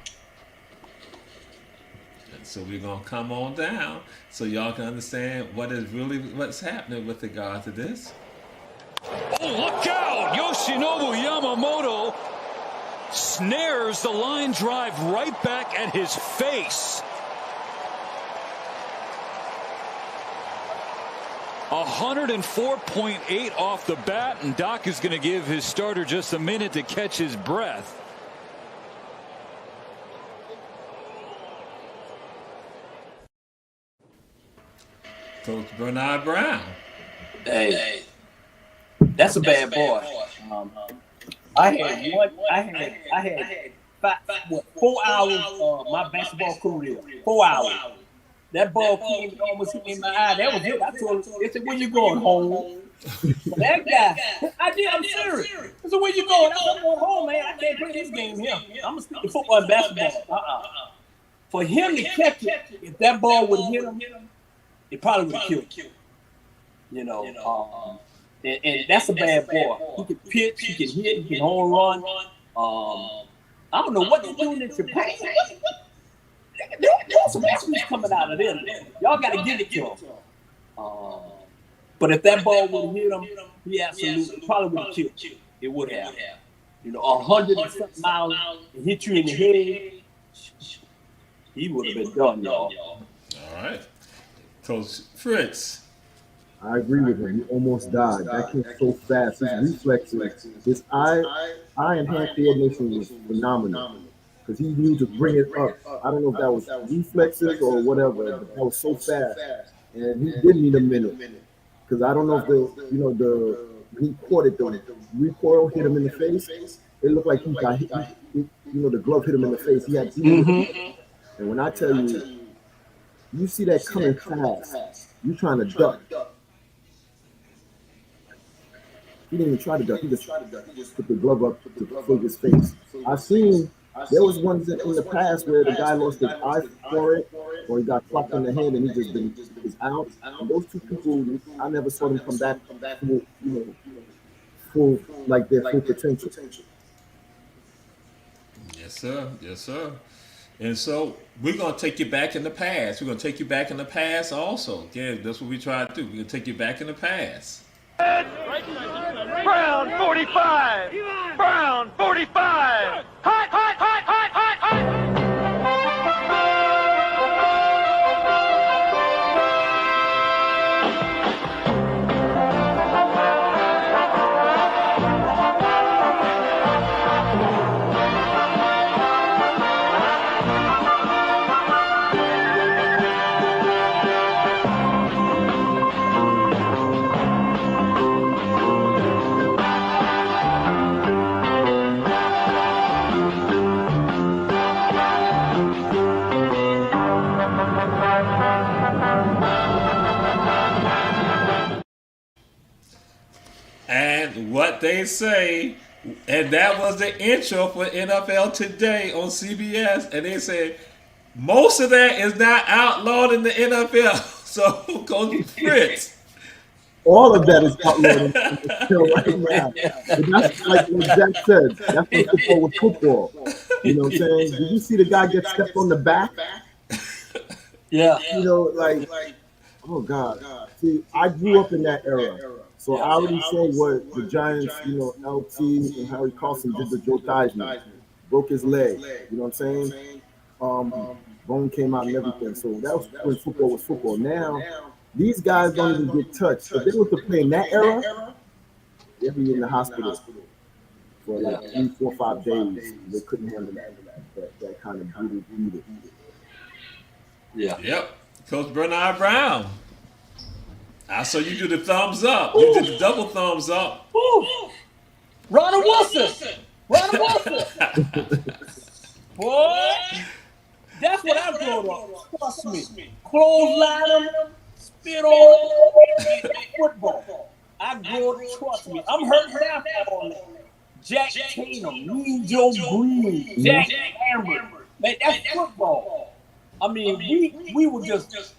And so we're going to come on down so y'all can understand what's happening with regard to this. Oh, look out! Yoshinobu Yamamoto snares the line drive right back at his face. 104.8 off the bat, and Doc is going to give his starter just a minute to catch his breath. Coach Bernard Brown. Hey, that's a bad boy. I had 4 hours of my basketball career. 4 hours. That ball came and almost hit me in my eye. That was it. I told him, they said, "Where you going, home?" That guy, I'm serious. I said, "Where you going?" I said, "I'm going home, man. I can't play this game here. I'm gonna stick to football and basketball." For him to catch it, if that ball would have hit him, it probably would have killed him. You know, and that's a bad boy. He can pitch, he can hit, he can home run. I don't know what they're doing in Japan. There's some athletes coming out of there. Y'all got to give it to him. But if that ball would have hit him, he absolutely probably would have killed him. It would have. You know, 100 and something miles and hit you in the head, he would have been done, y'all. All right. Coach Fritz. I agree with him. He almost died. That kid so fast. His reflexes, his eye and hand coordination was phenomenal. Because he knew to bring it up. I don't know if that was reflexes or whatever, but that was so fast. And he did need a minute. Because I don't know if when he caught it, the recoil hit him in the face. It looked like he got hit. The glove hit him in the face. He had And when I tell you, you see that coming fast, you trying to duck. He didn't even try to duck. He just put the glove up to plug his face. I've seen. There was ones in the past where the guy lost his eye for it, or he got clocked in the head and he just is out. And those two people, I never saw them come back full like their full potential. Yes, sir. And so we're gonna take you back in the past. We're gonna take you back in the past also. Again, that's what we try to do. We're gonna take you back in the past. Brown 45! Brown 45! Hot! And what they say, and that was the intro for NFL Today on CBS, and they said most of that is not outlawed in the NFL. So, Coach Fritz. All of that is outlawed in the show right now. But that's like what Jack said. That's what football was football. You know what I'm saying? Did you see the guy get stepped on the back? Yeah. You know, like, oh God. See, I grew up in that era. So I already say what the Giants, you know, LT and Harry Carson did to Joe Theismann. Broke his leg. You know what I'm saying? Bone came out and everything. So that was when football was football. Now, these guys don't even get touched. If they were to play in that era, they'd be in the hospital for like 3, 4, 5 days. They couldn't handle that kind of brutal beating. Yeah. Yep. Coach Bernard Brown. I saw you do the thumbs up. You did the double thumbs up. Ooh. Ronald Wilson. Ronald Wilson. Boy, that's what I grew up. Trust me. Clothesline them, spit on them, football. I grew up, trust me. I'm hurting now on that. Jack Tatum, Mean Joe Green, Jack Amber. Man, that's football. I mean, we were just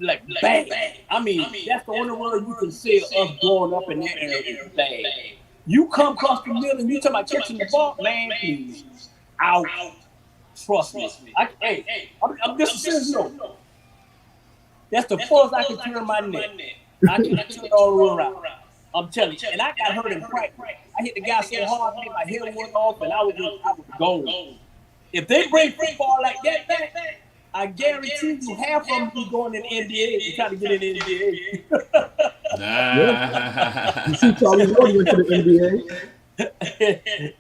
like bang. I mean, that's the only word you can say of us growing up in that area. Bang. You come across the middle and you talking about catching the ball, man, please. Out. Trust me. I'm just a serious note. That's the first I can turn my neck. I can turn it all the way around. I'm telling you. And I got hurt in practice. I hit the guy so hard, made my head went off, and I was gone. If they bring football like that back, I guarantee you half of them be going in the NBA and try to get in the NBA. Nah. You see Charlie Ward went to the NBA.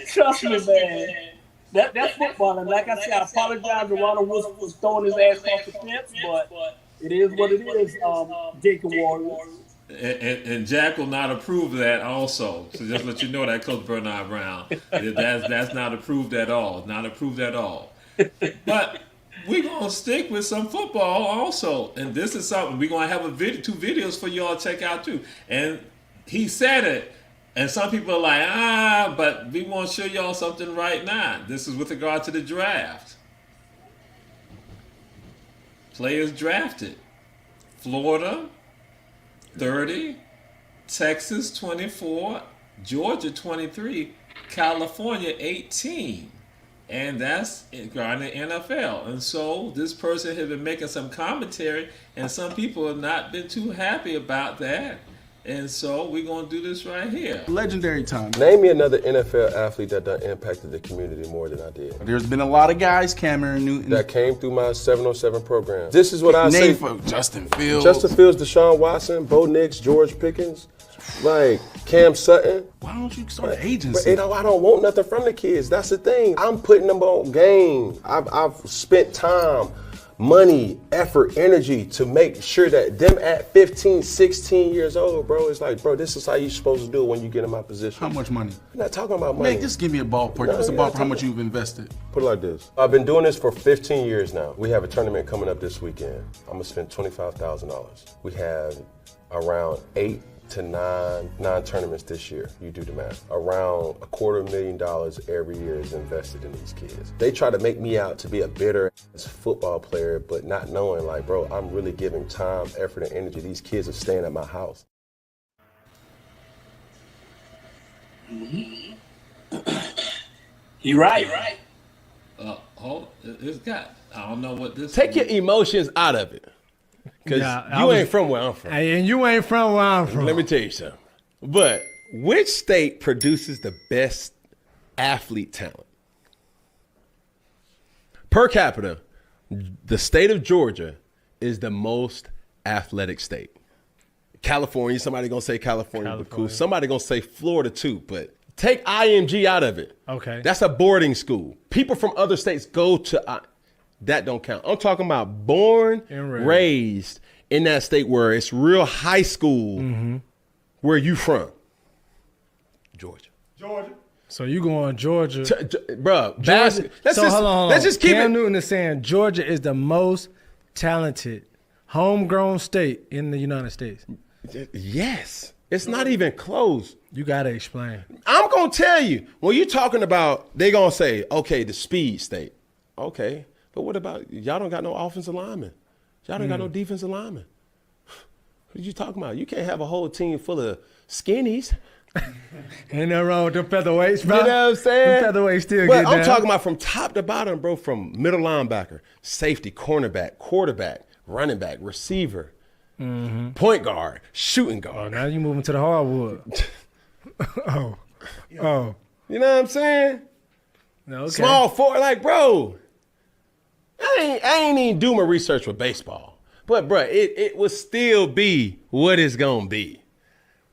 Trust me, man. That's football. And like I said, I apologize to Ronald Wilson for throwing his ass off the fence, but it is what it is, Jacob Warriors. And Jack will not approve of that also. So just let you know that, Coach Bernard Brown. That's not approved at all. Not approved at all. But we're going to stick with some football also. And this is something we're going to have 2 videos for y'all to check out too. And he said it. And some people are like, but we want to show y'all something right now. This is with regard to the draft. Players drafted. Florida, 30, Texas, 24, Georgia, 23, California, 18. And that's regarding the NFL. And so this person has been making some commentary, and some people have not been too happy about that. And so we're going to do this right here. Legendary time. Name me another NFL athlete that done impacted the community more than I did. There's been a lot of guys, Cameron Newton, that came through my 707 program. This is what I say. Justin Fields. Justin Fields, Deshaun Watson, Bo Nix, George Pickens, like Cam Sutton. Why don't you start an agency? But, I don't want nothing from the kids. That's the thing. I'm putting them on game. I've spent time, money, effort, energy to make sure that them at 15, 16 years old, bro, it's like, bro, this is how you're supposed to do it when you get in my position. How much money? I'm not talking about money. Man, just give me a ballpark. Give us a ballpark how much you've invested. Put it like this. I've been doing this for 15 years now. We have a tournament coming up this weekend. I'm going to spend $25,000. We have around 8 to 9 tournaments this year. You do the math. Around $250,000 every year is invested in these kids. They try to make me out to be a bitter football player, but not knowing, like, bro, I'm really giving time, effort, and energy. These kids are staying at my house. You're right. It's got, I don't know what this Take your emotions out of it. Because you ain't from where I'm from. And you ain't from where I'm from. Let me tell you something. But which state produces the best athlete talent? Per capita, the state of Georgia is the most athletic state. California, somebody going to say California, but cool. Somebody going to say Florida too, but take IMG out of it. Okay. That's a boarding school. People from other states go to that don't count. I'm talking about born and raised in that state where it's real high school. Mm-hmm. Where you from? Georgia. So you going Georgia. Bro, Georgia. Hold on. Let's just keep Cam Newton is saying Georgia is the most talented homegrown state in the United States. Yes. It's not even close. You got to explain. I'm going to tell you. When you're talking about, they're going to say, okay, the speed state. Okay. But what about, y'all don't got no offensive linemen. Y'all don't got no defensive linemen. What are you talking about? You can't have a whole team full of skinnies. Ain't nothing wrong with them featherweights, bro. You know what I'm saying? Them featherweights still But get I'm down. talking about from top to bottom, bro, from middle linebacker, safety, cornerback, quarterback, running back, receiver, point guard, shooting guard. Now you moving to the hardwood. Oh. You know what I'm saying? Okay. Small forward, like, bro, I ain't even do my research with baseball. But, bro, it will still be what it's going to be.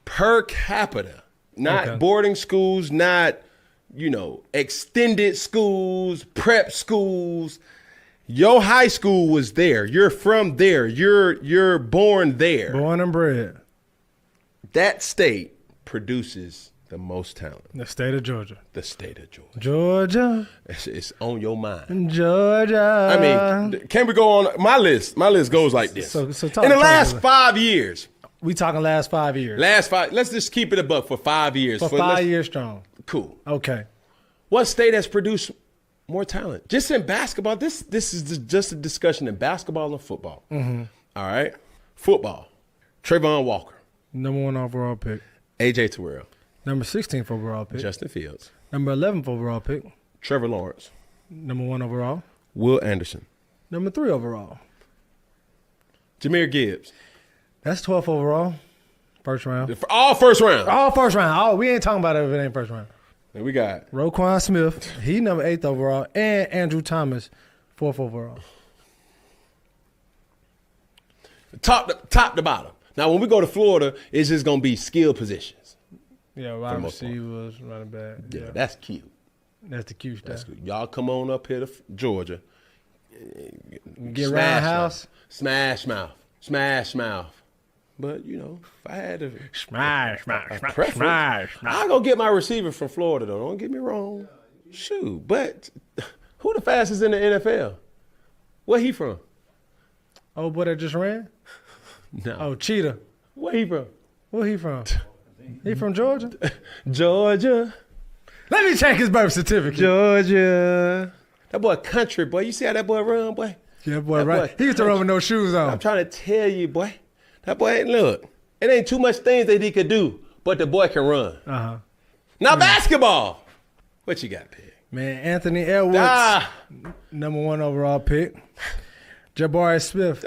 Per capita. Not boarding schools, not, extended schools, prep schools. Your high school was there. You're from there. You're born there. Born and bred. That state produces the most talent. The state of Georgia. The state of Georgia. Georgia. It's on your mind. Georgia. I mean, can we go on? My list goes like this. So talk, in the last 5 years. We talking last 5 years. Let's just keep it a buck for 5 years. For 5 years strong. Cool. Okay. What state has produced more talent? Just in basketball. This is just a discussion in basketball and football. Mm-hmm. All right. Football. Trayvon Walker. Number 1 overall pick. AJ Terrell. Number 16th overall pick. Justin Fields. Number 11th overall pick. Trevor Lawrence. Number 1 overall. Will Anderson. Number 3 overall. Jahmyr Gibbs. That's 12th overall. First round. All first round. All first round. Oh, we ain't talking about it if it ain't first round. And we got Roquan Smith. He number 8th overall. And Andrew Thomas, 4th overall. Top to bottom. Now, when we go to Florida, it's just going to be skill positions. Yeah, wide receivers, running back. Yeah, that's cute. That's the cute stuff. That's good. Y'all come on up here to Georgia. Get roundhouse. Smash mouth. Smash mouth. But, if I had to smash, I'll go get my receiver from Florida, though. Don't get me wrong. Shoot. But who the fastest in the NFL? Where he from? Oh, boy that just ran? No. Oh, Cheetah. Where he from? Where he from? He from Georgia? Georgia. Let me check his birth certificate. Georgia. That boy country, boy. You see how that boy run, boy? Yeah, that boy right. He used to run with no shoes on. I'm trying to tell you, boy. That boy, look, it ain't too much things that he could do, but the boy can run. Uh-huh. Now basketball. What you got, Pig? Man, Anthony Edwards, number 1 overall pick. Jabari Smith,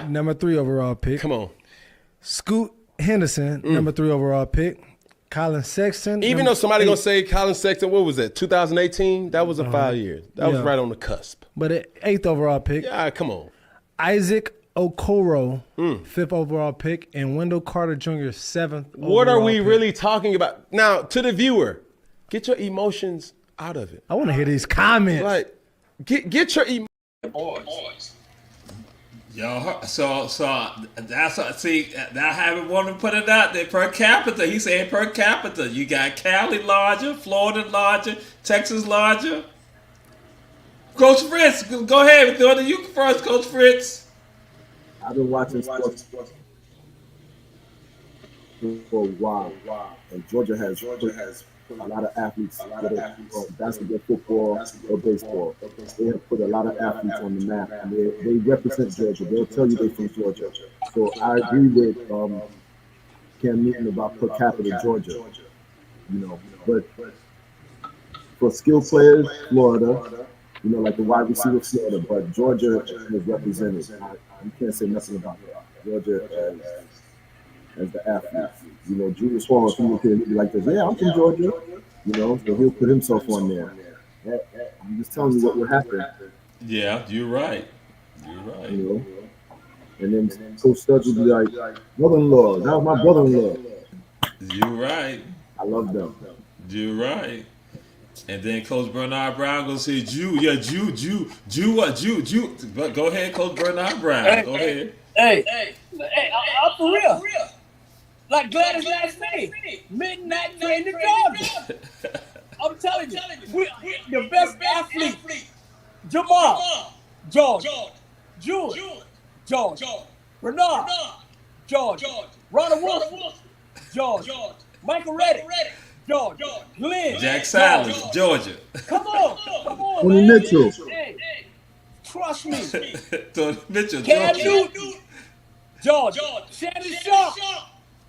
number 3 overall pick. Come on. Scoot Henderson, number 3 overall pick. Colin Sexton. Even though somebody going to say Colin Sexton, what was that, 2018? That was a 5 years. That was right on the cusp. But 8th overall pick. Yeah, come on. Isaac Okoro, 5th overall pick. And Wendell Carter Jr., 7th What are we pick. really talking about? Now, to the viewer, get your emotions out of it. I want to hear these comments. Like, get your emotions. Yo, so that's see. I haven't wanted to put it out there per capita. He's saying per capita. You got Cali larger, Florida larger, Texas larger. Coach Fritz, go ahead. Go to you first, Coach Fritz. I've been watching sports for a while, and Georgia has a lot of athletes, whether basketball, football, or baseball. They have put a lot of athletes on the map, and they represent Georgia. They'll tell you they're from Georgia. So I agree with Cam Newton about per capita Georgia. But for skilled players, Florida, like the wide receiver Florida, but Georgia is represented. You can't say nothing about that. Georgia as the athlete. Julius Hall, if he would be like this, I'm from Georgia, so he'll put himself on there. I'm just telling you what would happen. Yeah, you're right. And then Coach Studs would be like, brother-in-law, that was my brother-in-law. You're right. I love them. You're right. And then Coach Bernard Brown goes say, Jew. But go ahead, Coach Bernard Brown. Go ahead. Hey, I'm for real. Like Gladys last name, midnight train to Georgia. I'm telling you, the best athlete, Jamal, Georgia, Jules, Georgia, Bernard, Georgia, Ronald Wilson, Georgia. Michael Reddick, Georgia. Glenn, Jack Silas, Georgia. Come on, Tony man. Mitchell. Hey, trust me. Tony Mitchell, Cam Georgia. Newton, Georgia. Shannon Sharp,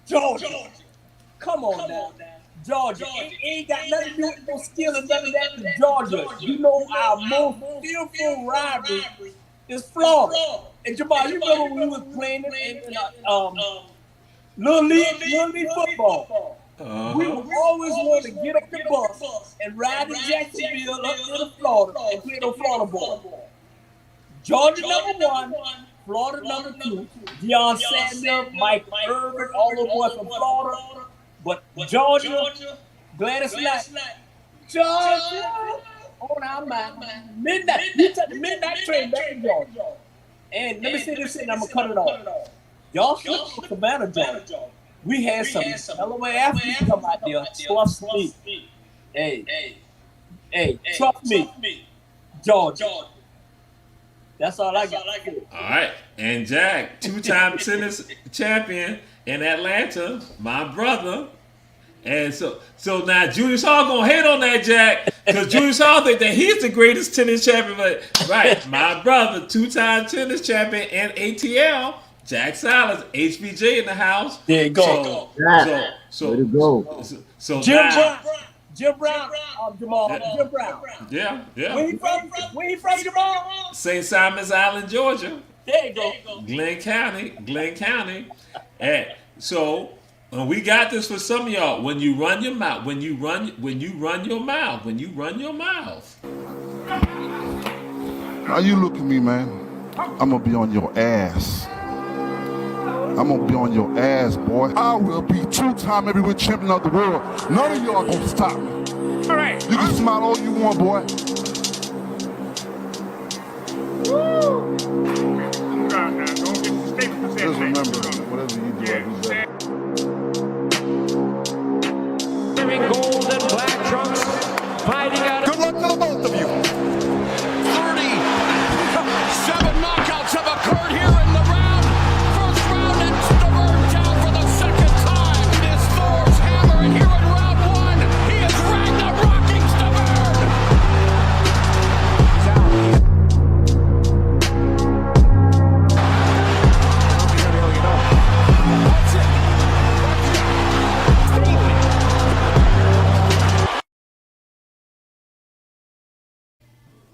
Georgia. Come on now. Georgia. Ain't got nothing to do with no skill and none of that in Georgia. You know our most fearful rivalry is Florida. And Jamal, you remember when we was playing in Little League football. We would always want to get up the bus and ride to Jacksonville up to Florida and play the Florida ball. Georgia number 1, Florida number 2, Deion Sanders, Mike Irvin, all those boys from Florida. But Georgia, Gladys Knight, Georgia, on our mind. Midnight, you took the midnight train back to Georgia. And let me say this and I'm going to cut it off. Y'all slept from Savannah, Georgia. We had some hell of a athletes come out there. Trust me. Hey, trust me. Georgia. That's all I got. All right. And Jack, 2-time tennis champion in Atlanta, my brother. And so now Julius Hall gonna hate on that, Jack, because Julius Hall think that he's the greatest tennis champion. But right, my brother, 2-time tennis champion in ATL, Jack Silas, HBJ in the house. There you go. So Jim Brown, Jamal. Jim Brown. Yeah. Where he from, Jamal? St. Simon's Island, Georgia. There you go. Glenn County. And so we got this for some of y'all. When you run your mouth, when you run your mouth. How you look at me, man? I'm gonna be on your ass. I'm gonna be on your ass, boy. I will be 2-time heavyweight champion of the world. None of y'all gonna stop me. All right. You can smile all you want, boy. Just remember, whatever you do, I'll do better. Wearing gold and black trunks, fighting out. Good luck to the both of you. 37 knockouts have occurred here in the round. First round, and Stavern down for the second time. It is Thor's hammer, and here in round 1, he is Ragnarocking Stavern.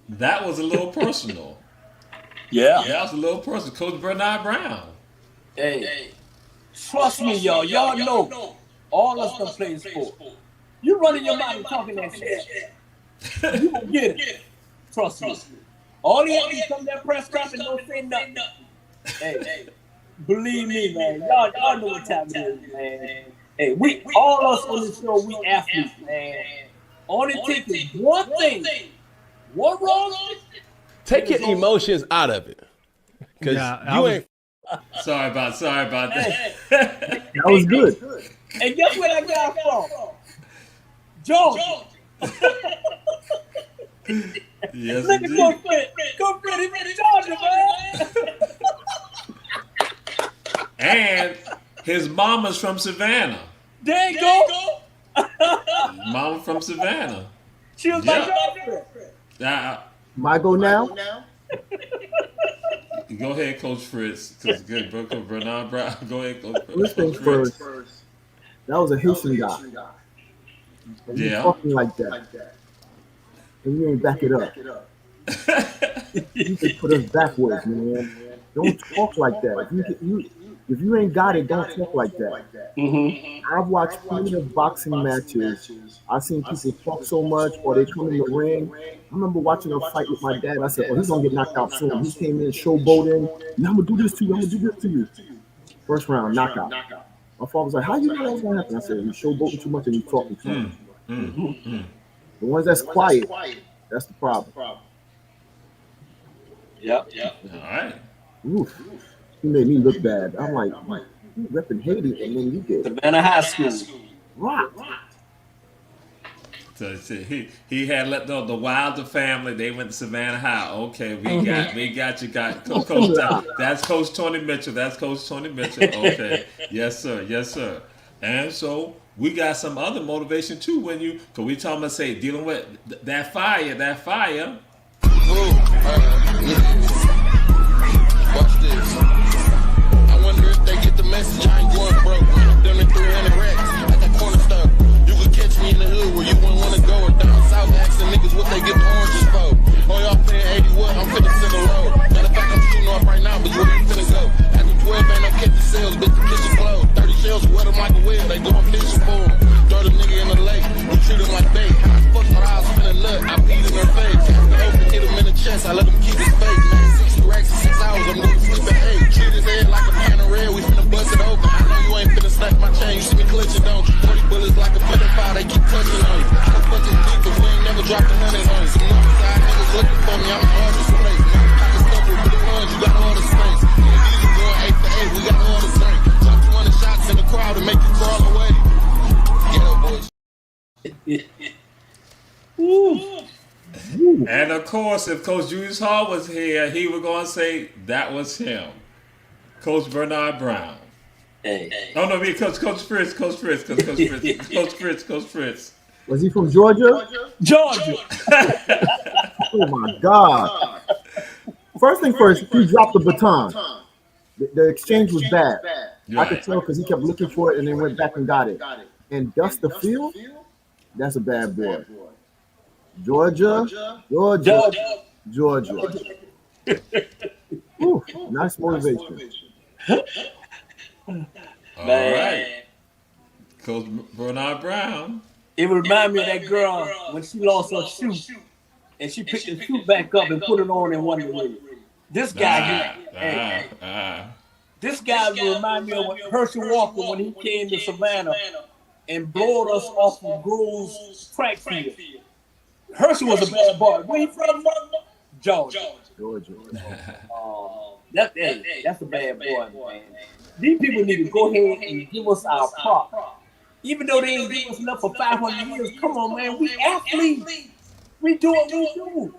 That was a little personal. Yeah. That was a little personal. Coach Bernard Brown. Hey, trust me, y'all. Y'all know all us done playing sport. You running your mouth and talking that shit. You gonna get it. Trust me. All the athletes come to that press conference and don't say nothing. Hey, believe me, man. Y'all know what time it is, man. Hey, we all us on this show, we athletes, man. Only take is one thing. One wrong. Take your emotions out of it, cause you ain't. Sorry about that. That was good. And guess where that guy from? Georgia. Yes, Look at Coach Fred. Coach Fred, he's from Georgia, man. And his mama's from Savannah. There you go. Mama from Savannah. She was my girlfriend. My go now? Go ahead, Coach Fritz. Because good, Coach Bernard Brown. Go ahead, Coach Fritz. First things first. That was a Haitian guy. And you talking like that. And you ain't back it up. You can put us backwards, man. Don't talk like that. If you ain't got it, don't talk like that. I've watched plenty of boxing matches. I've seen people talk so much, or they come in the ring. I remember watching a fight with my dad. I said, "Oh, he's gonna get knocked out soon." He came in showboating. "I'm gonna do this to you. I'm gonna do this to you." First round, knockout. My father was like, "How you know that's gonna happen?" I said, "He's showboating too much and he's talking too much." The ones that's quiet, that's the problem. Yep. All right. Oof. He made me look bad. I'm like, you repping Haiti, and then you get Savannah High School. Rock. So he had let the Wilder family. They went to Savannah High. Okay, we got you, Coach. That's Coach Tony Mitchell. That's Coach Tony Mitchell. Okay, yes sir. And so we got some other motivation too cause we talking about dealing with that fire. Watch this. I wonder if they get the message. I ain't going broke. Them in 300 racks. I got corner stuff. You could catch me in the hood where you wouldn't want to go. Or down south asking niggas what they get the oranges for. Oh, y'all paying 80 what? I'm finna send a road. Matter of fact, I'm shooting off right now, but you ain't finna go. After 12 ain't no catching sales, bitch, the kitchen closed. 30 shells, wet them like a whale. They going fishing for them. Throw the nigga in the lake. We treat him like bait. How the fuck thought I was finna nut? I beat in her face. After open, hit him in the chest. I let him keep his face, man. 60 racks in 6 hours. I'm gonna sleep at 8. Treat his head like a pan of red. We finna bust it open. I know you ain't finna snatch my chain. You see me clutching, don't you? 40 bullets like a pedophile. They keep touching on you. I don't fuck this deep, but we ain't never dropped 100 on you. Some north side niggas looking for me. I'm the hardest place. Man, pocket stuff with blue ones. You got all the space. These are going 8 for 8. We got all the drink. Jump 200 shots in the crowd and make you crawl away. Get up, boys. And of course, if Coach Julius Hall was here, he would go and say that was him, Coach Bernard Brown. Hey. Oh no, Coach Fritz. Was he from Georgia? Georgia. Oh my God! First thing first, he dropped the baton. The exchange was bad. I could tell because he kept looking for it and then went back and got it. And dust the field. That's a bad boy. Georgia. Ooh, nice motivation. All right. Coach Bernard Brown. It would remind me of that girl when she lost her shoe and she picked the shoe back up and put it on and won the race. This guy this guy would remind me of Herschel Walker when he came to Savannah and blowed us off of Grove's track field. Herschel was a bad boy. Where he from? Georgia. That's a bad boy, man. These people need to go ahead and give us our prop. Even though they ain't give us enough for 500 years, come on, man. We athletes. We do what we do.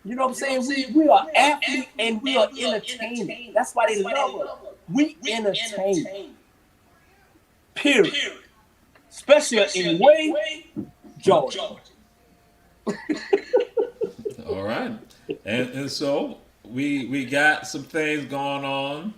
You know what I'm saying? We are athletes and we are entertaining. That's why they love us. We entertain. Period. Especially in Way, Georgia. All right. And so we got some things going on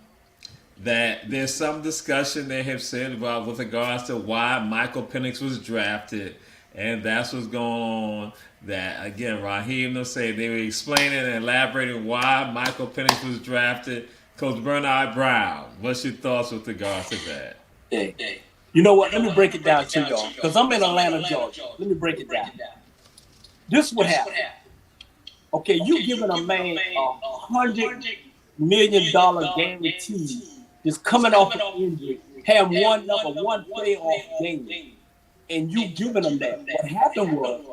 that there's some discussion they have said about with regards to why Michael Penix was drafted. And that's what's going on. That, again, Raheem will say they were explaining and elaborating why Michael Penix was drafted. Coach Bernard Brown, what's your thoughts with regards to that? Hey. You know what? Let me break it down to y'all. Because I'm in Atlanta, Georgia. Let me break it down. This is what happened. Okay, you giving a man $100 million guarantee just coming off an injury, have one playoff game, and you giving them that. What happened was,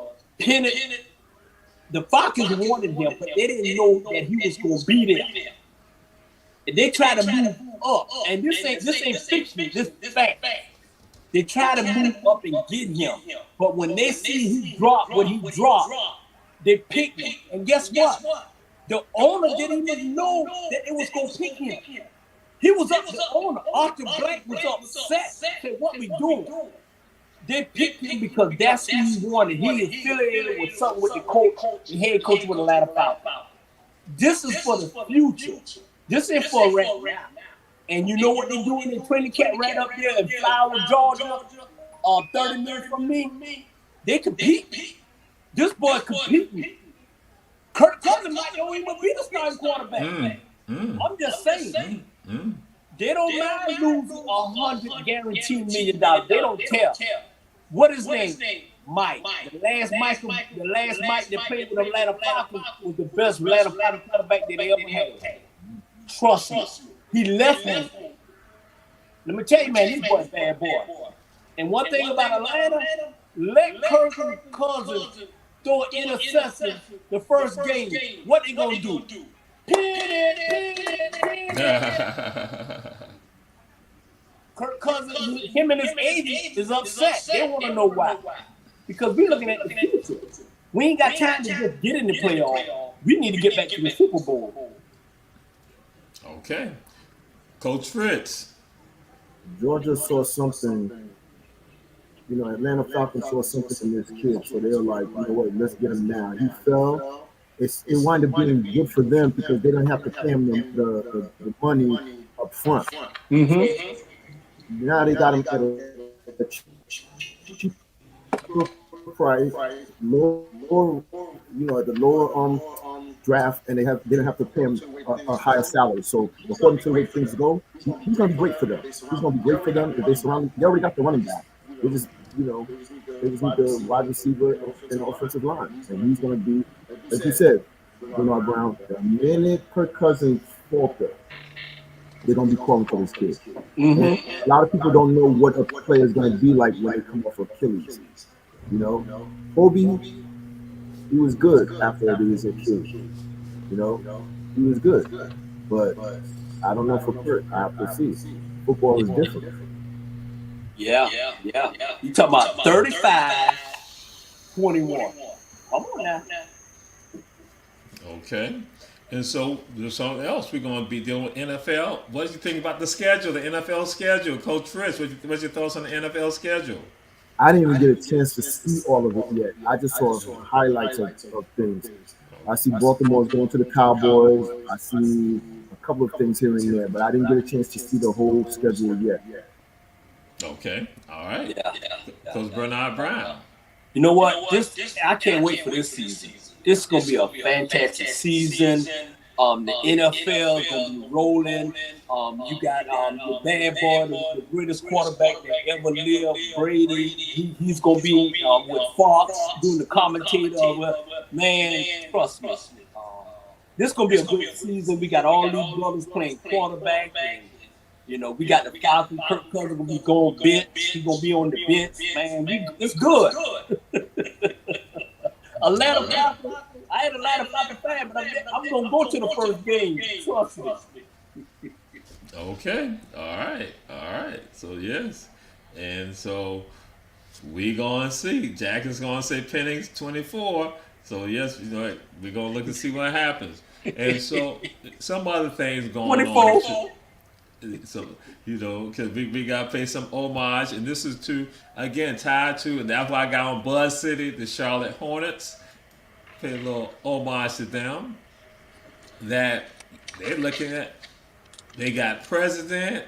the Falcons wanted him, but they didn't know that he was going to be there. And they tried to move up, and this ain't fiction, this is fact. They try to move up and get him, but when they see he dropped what he dropped, they picked him. And guess what? The owner didn't even know that it was going to pick him. He was up to the owner. Arthur Blank was upset. Said, what we doing? They picked him because that's who he wanted. He is affiliated with something with the coach, the head coach with Atlanta Falcons. This is for the future. This is for right now. And you know what they're doing in training camp right up there in Flower, Georgia, 30 minutes from me? They compete. This boy competing. Kirk Cousins might not even be the starting quarterback. I'm just saying. They don't mind losing $100 guaranteed $1 million. They don't care. What is his name? Mike. The last Mike that played with Atlanta Falcons was the best Atlanta Falcons quarterback that they ever had. Trust me. He left him. Let me tell you, man, this boy's a bad boy. And one thing about Atlanta, let Kirk Cousins throw an interception the first game. What they gonna do? Kirk Cousins, him and his agent is upset. They want to know why. because we're looking at the future. We ain't got time to just get in the playoff. We need to get back to the Super Bowl. Okay. Coach Fritz. Georgia saw something. You know, Atlanta Falcons saw something in this kid, so they were like, you know what, let's get him now. He fell. It wound up being good for them because they don't have to pay him the money up front. Now they got him at a cheap price, lower, you know, at the lower draft, and they didn't have to pay him a higher salary. So according to the way things go, he's gonna be great for them. He's gonna be great for them if they surround him. They already got the running back. They just, you know, they just need the wide receiver and the offensive line, and he's gonna be, like you said, Bernard Brown. The minute Kirk Cousins falter, they're gonna be calling for this kid. A lot of people don't know what a player is gonna be like when they come off of Achilles. You know, Kobe, he was good after he was a kid. You know, he was good, but I don't know for Kirk. I have to see. Football is different. Yeah. You talking about 35-21. Come on now. Okay. And so there's something else we're going to be dealing with NFL. What do you think about the schedule, the NFL schedule? Coach Fritz, what's your thoughts on the NFL schedule? I didn't even get a chance to see all of it yet. I just saw highlights of things. I see Baltimore's going to the Cowboys. I see a couple of things here and there, but I didn't get a chance to see the whole schedule yet. Okay. All right. Coach Bernard Brown. You know what? I can't wait for this season. This is gonna be a fantastic season. The NFL is gonna be rolling. You got the bad boy, the greatest quarterback that ever lived, Brady. He's gonna be with Fox doing the commentator. Man, trust me. This is gonna be a good season. We got all these brothers playing quarterback. And, you know, we got the Falcons. Kirk Cousins gonna be going bench. He's gonna be on the bench. Man, it's good. Atlanta Falcons. I ain't Atlanta Falcons fan, but I'm gonna go to the first game. Trust me. Okay. All right. So yes, and so we gonna see. Jack is gonna say Penix 24. So yes, you know, we're gonna look and see what happens. And so some other things going 24. on. So, you know, because we got to pay some homage, and this is tied to, and that's why I got on Buzz City, the Charlotte Hornets. Pay a little homage to them. That they're looking at, they got president,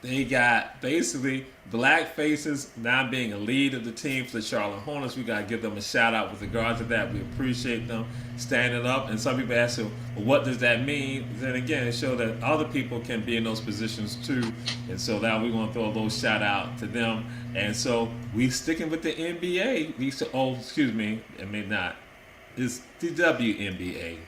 they got basically black faces now being a lead of the team for the Charlotte Hornets. We got to give them a shout out with regard to that. We appreciate them standing up. And some people ask, well, what does that mean? Then again, it shows that other people can be in those positions too. And so now we want to throw a little shout out to them. And so we sticking with the NBA. It's the WNBA.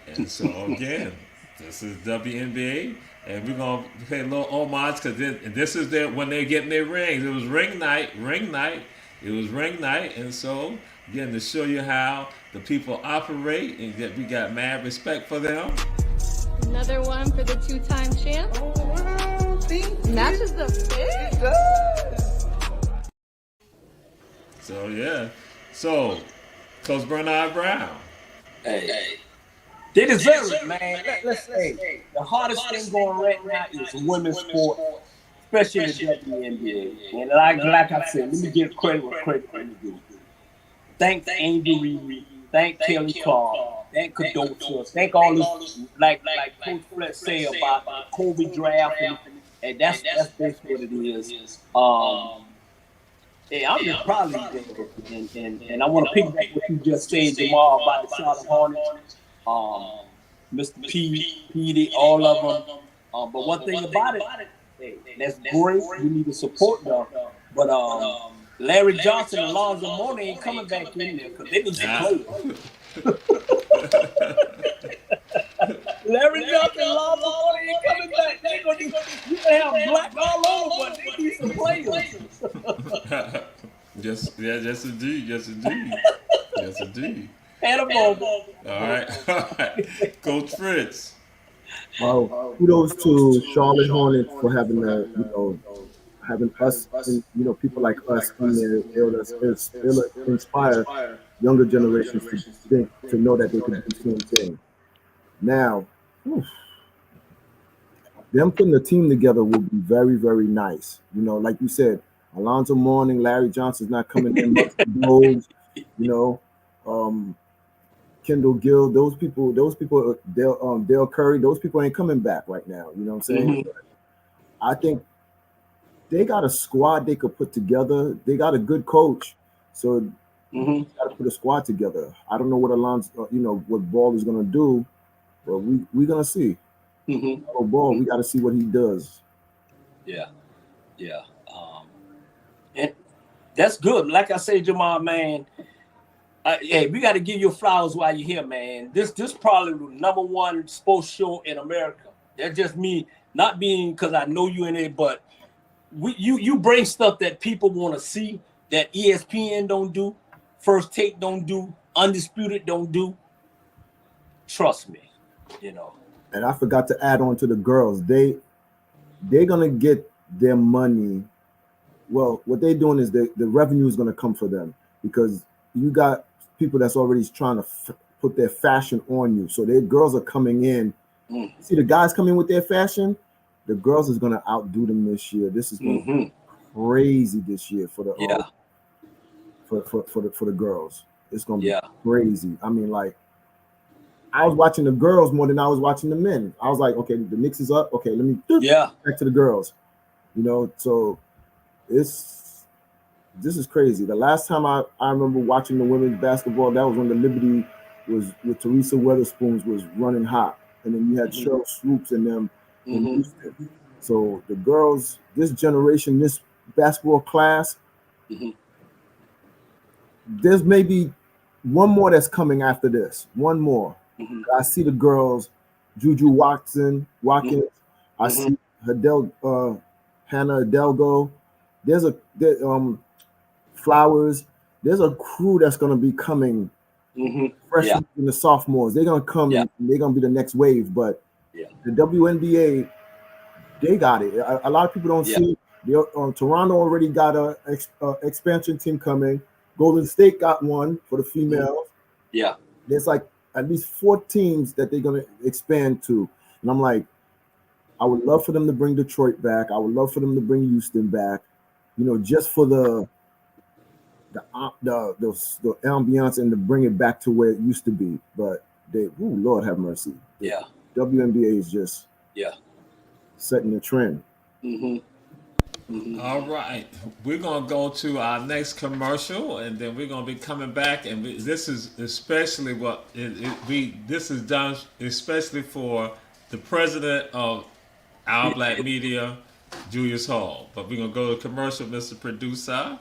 And so again, this is WNBA. And we're going to pay a little homage because this is when they're getting their rings. It was ring night. It was ring night. And so, again, to show you how the people operate and that we got mad respect for them. Another one for the two-time champ. Matches the fit. So, yeah. So, Coach Bernard Brown. Hey. They deserve it, man. Let's say the hardest thing going right now is women's sport, especially the WNBA. And like I said, let me give credit where credit is due. Thank Angel Reed, thank Kelly Clark, thank Cadosa, thank all this, like Coach Fletch say about the Kobe draft, and that's basically what it is. Yeah, I'm just proud of you, and I want to piggyback what you just said, Jamal, about the Charlotte Hornets. Mr. P, Petey, all of them. But one thing about it, that's great. We need to support them. But Larry Johnson and Lonzo Mourning ain't coming back in there because they need to play. Larry Johnson and Lonzo Mourning ain't coming back. You can have black all over, but they need some players. Yes, indeed. All right. Coach Fritz. Kudos to Charlotte Hornets for having having us, and, people like us in there, it'll inspire younger generations to think, to know that they could do the same thing. Now, oof, them putting a team together will be very, very nice. Like you said, Alonzo Mourning, Larry Johnson's not coming in, Muggsy Bogues, um, Kendall Gill, those people, Dale Curry, those people ain't coming back right now. You know what I'm saying? I think they got a squad they could put together. They got a good coach, so got to put a squad together. I don't know what Alonzo, what Ball is gonna do, but we're gonna see. Ball, we got to see what he does. Yeah. And that's good. Like I say, Jamal, man, hey, we got to give you flowers while you're here, man. This probably the #1 sports show in America. That's just me, not being because I know you in it, but you bring stuff that people want to see that ESPN don't do, First Take don't do, Undisputed don't do. Trust me, And I forgot to add on to the girls. They're gonna get their money. Well, what they're doing is the revenue is gonna come for them, because you got people that's already trying to put their fashion on you. So their girls are coming in. See the guys coming with their fashion. The girls is gonna outdo them this year. This is gonna be crazy this year for the for the girls. It's gonna be crazy. I mean, like, I was watching the girls more than I was watching the men. I was like, okay, the Knicks is up. Okay, let me back to the girls. So this is crazy. The last time I remember watching the women's basketball, that was when the Liberty was with Teresa Weatherspoons was running hot, and then you had Cheryl Swoops and them in Houston. So the girls, this generation, this basketball class, there's maybe one more that's coming after this. One more. I see the girls, Juju Watkins. I see Hannah Hidalgo. There's Flowers. There's a crew that's gonna be coming. Freshmen and the sophomores. They're gonna come and they're gonna be the next wave. But the WNBA, they got it. A lot of people don't see it. Toronto already got a expansion team coming. Golden State got one for the females. There's like at least 4 teams that they're going to expand to. And I'm like, I would love for them to bring Detroit back. I would love for them to bring Houston back, just for the ambiance and to bring it back to where it used to be. But Lord have mercy. WNBA is just setting the trend. All right, we're gonna go to our next commercial, and then we're gonna be coming back. And this is especially this is done especially for the president of Our Black Media, Julius Hall. But we're gonna go to commercial, Mr. Producer.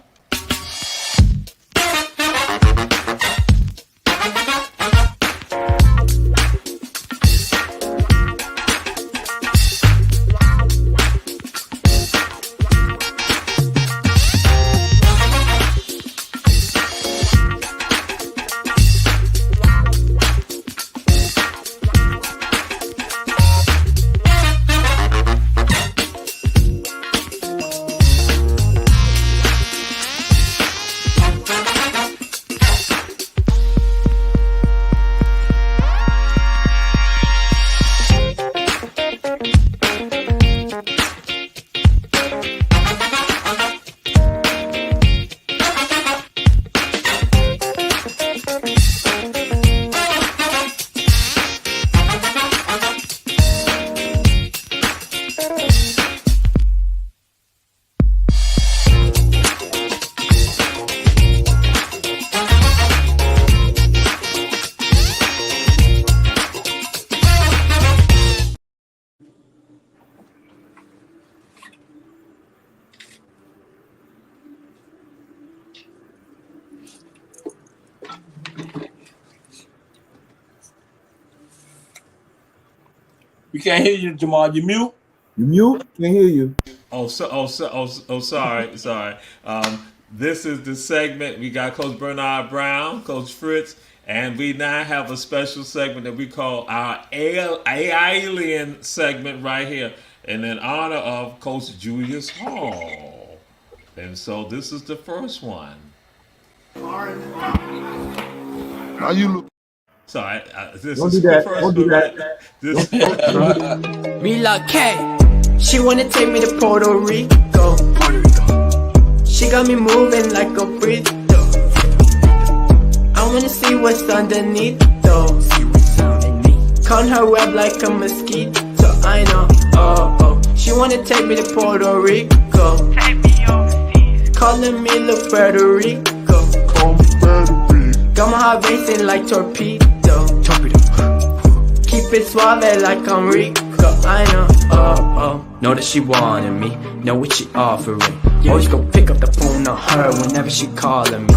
We can't hear you, Jamal. You mute? You mute? Can't hear you. Sorry. This is the segment. We got Coach Bernard Brown, Coach Fritz, and we now have a special segment that we call our alien segment right here. in honor of Coach Julius Hall. And so this is the first one. How you look? Sorry, this Don't is do the that. first Don't do one. that. This Relocate. She wanna take me to Puerto Rico. She got me moving like a burrito. I wanna see what's underneath though. Count her web like a mosquito. I know. Oh. She wanna take me to Puerto Rico. Calling me Lil Federico. Got my heart racing like torpedo. Keep it suave like I'm Rico. I know. Oh. Know that she wanted me. Know what she offering. Always go pick up the phone on her whenever she calling me.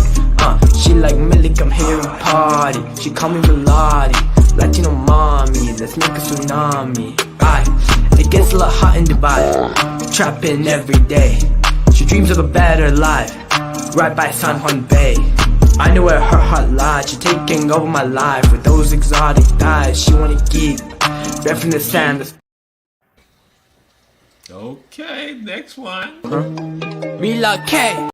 She like Millie, come here and party. She call me Melody, Latino mommy. Let's make a tsunami. It gets a lot hot in Dubai. Trapping every day. She dreams of a better life. Right by San Juan Bay. I know where her heart lies. She taking over my life with those exotic thighs. She wanna keep right from the sand. Okay, next one. Relocate.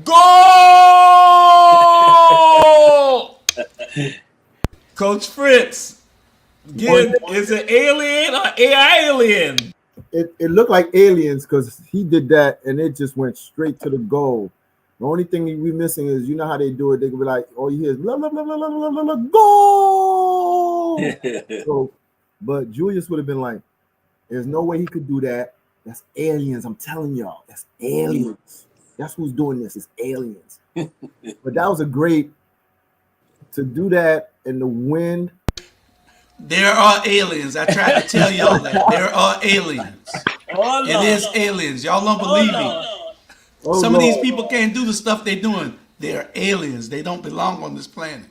Goal! Coach Fritz, again, is it alien or AI alien? It looked like aliens because he did that and it just went straight to the goal. The only thing we missing is, you know how they do it. They could be like, all you hear is blah, blah, blah, blah, blah, blah, blah, blah, goal. So, but Julius would have been like, there's no way he could do that. That's aliens. I'm telling y'all, that's aliens. That's who's doing this. It's aliens. But that was a great to do that in the wind. There are aliens. I tried to tell y'all that. There are aliens. It is aliens. Y'all don't believe me. Some of these people can't do the stuff they're doing. They're aliens. They don't belong on this planet.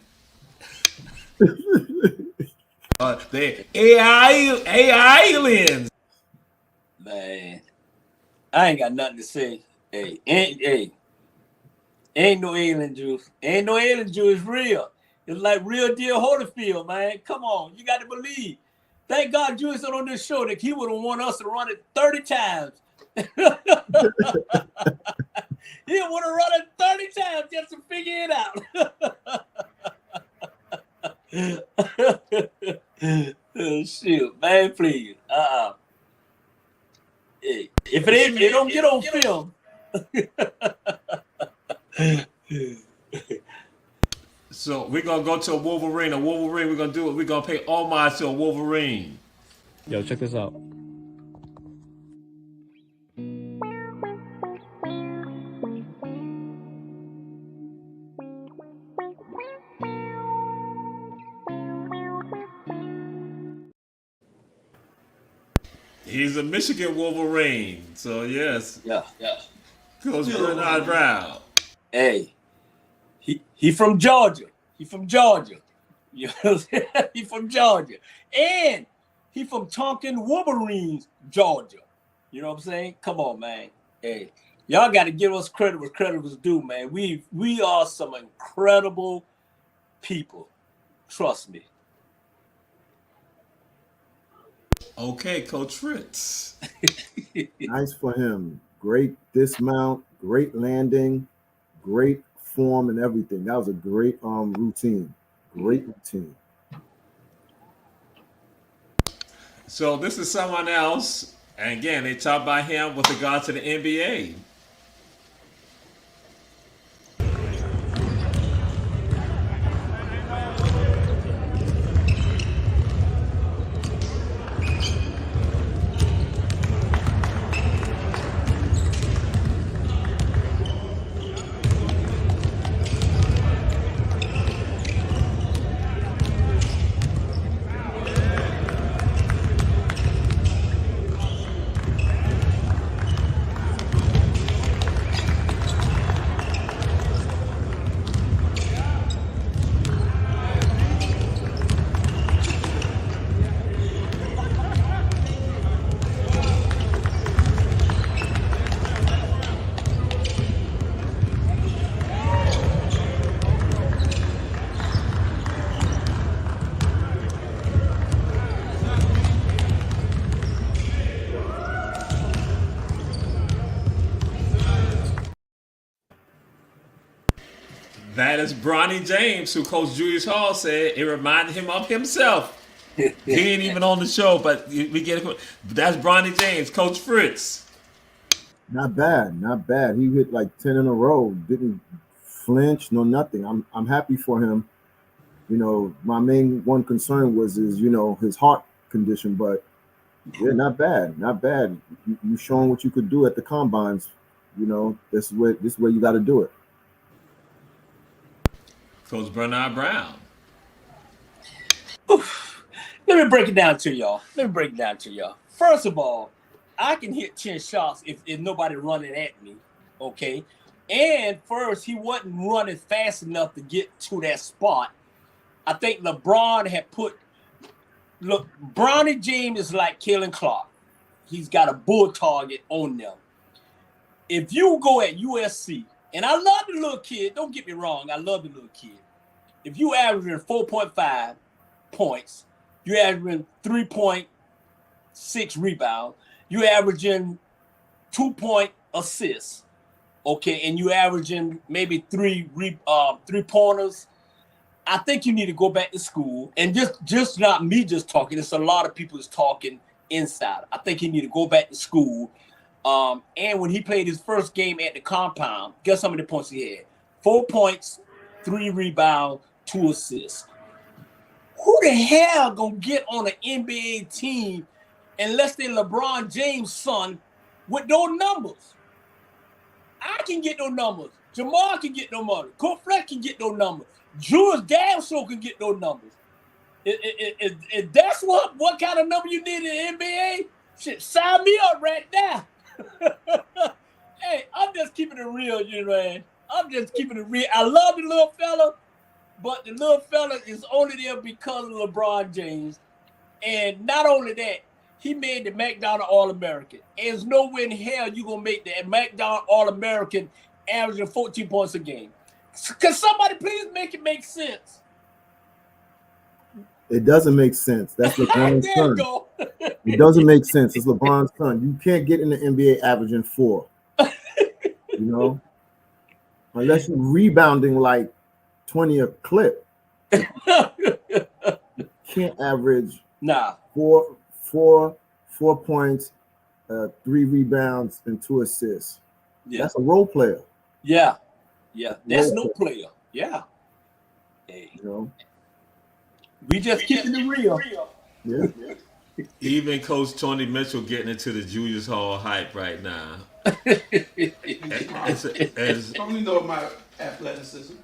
They AI aliens. Man, I ain't got nothing to say. Hey, ain't no alien juice. Ain't no alien juice. Real. It's like real deal Holyfield, man. Come on, you got to believe. Thank God Julius is on this show that he would have wanted us to run it 30 times. He would have run it 30 times just to figure it out. Oh, shit, man, please. Hey, if it don't get on film. So we're gonna go to a Wolverine. We're gonna do it. We're gonna pay homage to a Wolverine. Yo, check this out. He's a Michigan Wolverine. So yes. Yeah. Coach Bernard Brown. Hey, he from Georgia. He from Georgia. You know what I'm saying? He from Georgia. And he from Tonkin Wolverines, Georgia. You know what I'm saying? Come on, man. Hey, y'all got to give us credit where credit was due, man. We are some incredible people. Trust me. Okay, Coach Fritz. Nice for him. Great dismount, great landing, great form and everything. That was a great routine. Great routine. So this is someone else, and again, they talk about him with regard to the NBA. That's Bronny James, who Coach Julius Hall said it reminded him of himself. He ain't even on the show, but we get it. That's Bronny James, Coach Fritz. Not bad, not bad. He hit like 10 in a row. Didn't flinch, no nothing. I'm happy for him. You know, my main one concern was his heart condition, but yeah, not bad, not bad. You showing what you could do at the combines. You know, this is where you got to do it. Coach Bernard Brown. Let me break it down to y'all. First of all, I can hit 10 shots if nobody running at me, okay? And first, he wasn't running fast enough to get to that spot. I think LeBron had look, Bronny James is like Kalen Clark. He's got a bull target on them. If you go at USC, and I love the little kid, don't get me wrong, I love the little kid. If you averaging 4.5 points, you averaging 3.6 rebounds, you averaging 2 point assists, okay, and you averaging maybe three pointers. I think you need to go back to school, and just not me just talking. It's a lot of people is talking inside. I think he need to go back to school. And when he played his first game at the compound, guess how many points he had? 4 points, 3 rebounds, 2 assists. Who the hell gonna get on an NBA team unless they're LeBron James' son with those numbers? I can get those numbers. Jamal can get those numbers. Coach Fleck can get those numbers. Jules damn sure can get those numbers. If that's what kind of number you need in the NBA, shit, sign me up right now. Hey, I'm just keeping it real, man. I'm just keeping it real. I love the little fella, but the little fella is only there because of LeBron James. And not only that, he made the McDonald All-American. There's no way in hell you're going to make the McDonald All-American averaging 14 points a game. Can somebody please make it make sense? It doesn't make sense. That's LeBron's son. It doesn't make sense. It's LeBron's son. You can't get in the NBA averaging 4. You know? Unless you're rebounding like 20 a clip. You can't average 4 points, 3 rebounds, and 2 assists. Yeah. That's a role player. Yeah. That's no player. Yeah. Hey. You know? We just keeping it real. Yeah. Even Coach Tony Mitchell getting into the Julius Hall hype right now. Don't know my athleticism.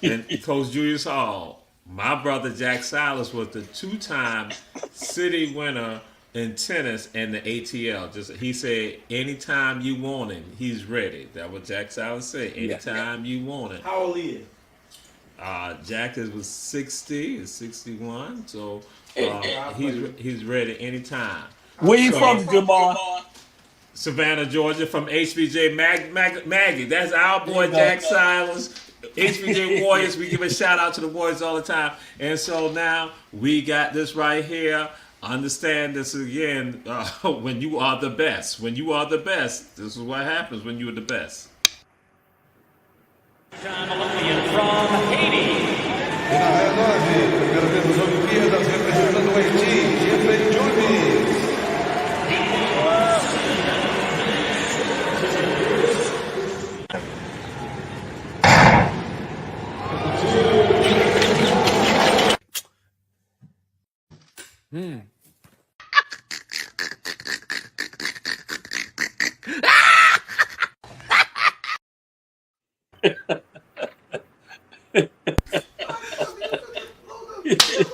And Coach Julius Hall, my brother Jack Silas was the 2-time city winner in tennis and the ATL. He said, anytime you want him, he's ready. That's what Jack Silas said. Anytime you want him. How old he is? Jack was 60, 61, so he's ready anytime. Where you from, Jamal? Savannah, Georgia, from HBJ Maggie. That's our boy Jack Silas. HBJ Warriors, we give a shout out to the Warriors all the time. And so now we got this right here. Understand this again. When you are the best. When you are the best, this is what happens when you're the best. John Olympian from Haiti.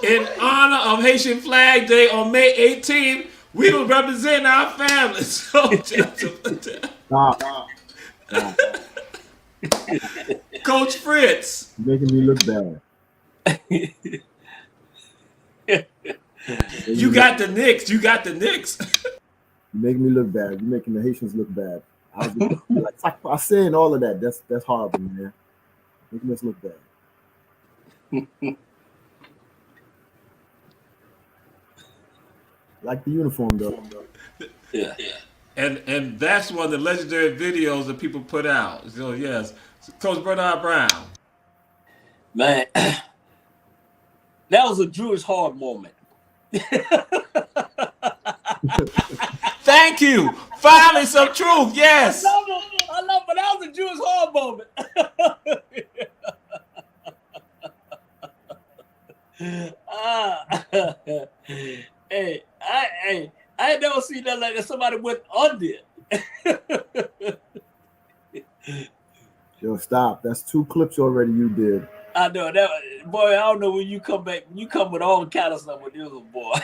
In honor of Haitian Flag Day on May 18th, we will represent our families. So, Coach Fritz. You're making me look bad. You got the Knicks. You're making me look bad. You're making the Haitians look bad. I'm saying all of that. That's horrible, man. Making us look bad. Like the uniform, though. Yeah. And that's one of the legendary videos that people put out. So yes, Coach Bernard Brown. Man, that was a Jewish hard moment. Thank you. Finally, some truth. Yes. I love, but that was a Jewish hard moment. Hey, I ain't never seen that like that. Somebody went under it. Yo, stop. That's 2 clips already you did. I know that, boy. I don't know when you come back. You come with all kind of stuff with this one, boy.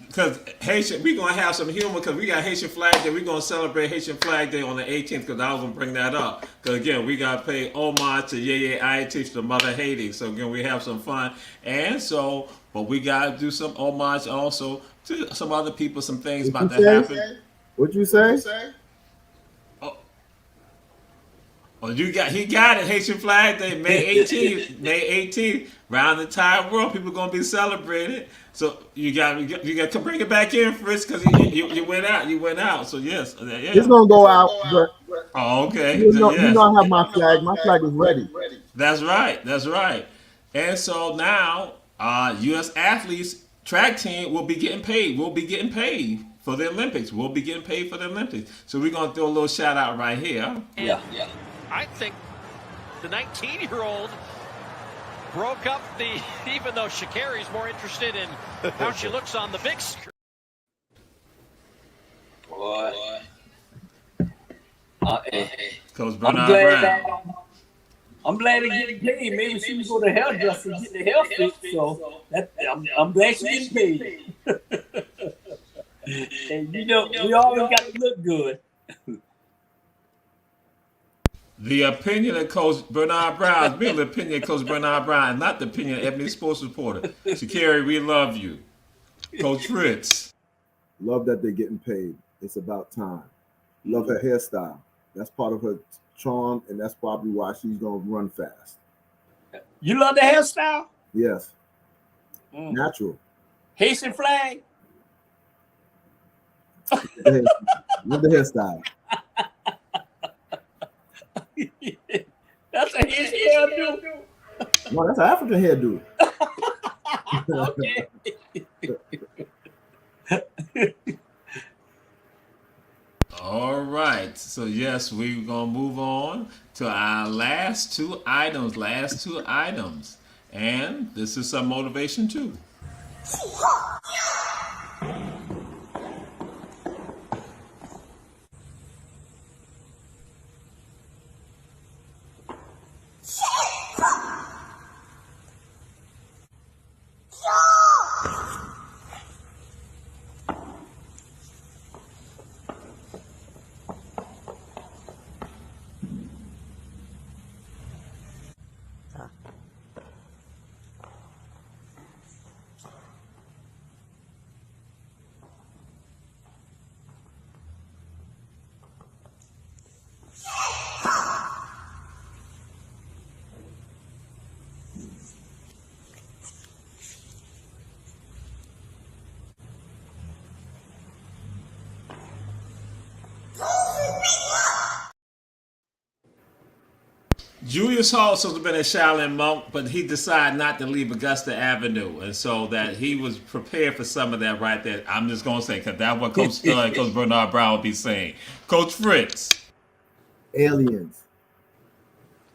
Because Haitian, we're going to have some humor because we got Haitian Flag Day. We're going to celebrate Haitian Flag Day on the 18th because I was going to bring that up. Because, again, we got to pay homage to Yeye Ayatich, the Mother Haiti. So, again, we have some fun. And so, but we got to do some homage also to some other people, some things about to happen. What'd you say? Oh, he got it. Haitian Flag Day, May 18th. May 18th. Around the entire world, people are going to be celebrating. So you got to bring it back in, Fritz, because you went out. You went out. So yes, yeah. It's gonna go out. But oh, okay. You know I have my flag. My flag is ready. That's right. That's right. And so now, U.S. athletes track team will be getting paid. We'll be getting paid for the Olympics. We'll be getting paid for the Olympics. So we're gonna throw a little shout out right here. Yeah. I think the 19-year-old broke up even though Sha'Carri's more interested in how she looks on the big screen. Boy. Coach Bernard Brown. I'm glad they're getting paid. Maybe she was going to hairdresser and get the hair fixed. So I'm glad she's getting paid. And you know, we always got to look good. The opinion of Coach Bernard Brown is being the opinion of Coach Bernard Brown, not the opinion of Ebony sports reporter. Sha'Carri, we love you. Coach Fritz. Love that they're getting paid. It's about time. Love her hairstyle. That's part of her charm, and that's probably why she's going to run fast. You love the hairstyle? Yes. Natural. Haitian flag? Love the hairstyle. That's a Haitian hairdo. No, that's an African hairdo. All right. So, yes, we're going to move on to our last two items. And this is some motivation, too. Julius Hall supposed to have been a Shaolin monk, but he decided not to leave Augusta Avenue, and so that he was prepared for some of that right there. I'm just going to say, because that's what Coach Bernard Brown will be saying. Coach Fritz. Aliens.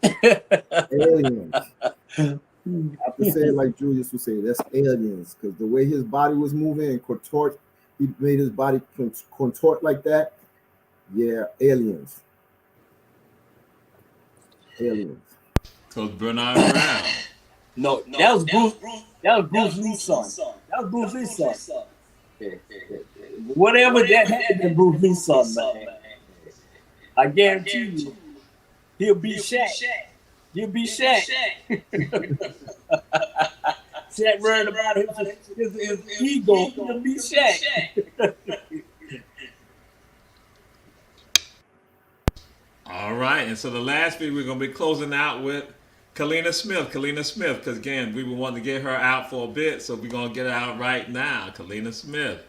Aliens. I have to say it like Julius would say, that's aliens, because the way his body was moving and contort, he made his body contort like that. Yeah, aliens. Aliens. Coach Bernard Brown. No, that was Bruce. That was Bruce Lee's son. That was Bruce Lee's son. Whatever that happened to Bruce Lee's son, man, I guarantee you, he'll be Shaq. He'll be Shaq. Shaq worried about his ego. He'll be Shaq. All right, and so the last video we're going to be closing out with Kalina Smith, because again, we were wanting to get her out for a bit, so we're going to get her out right now. Kalina Smith.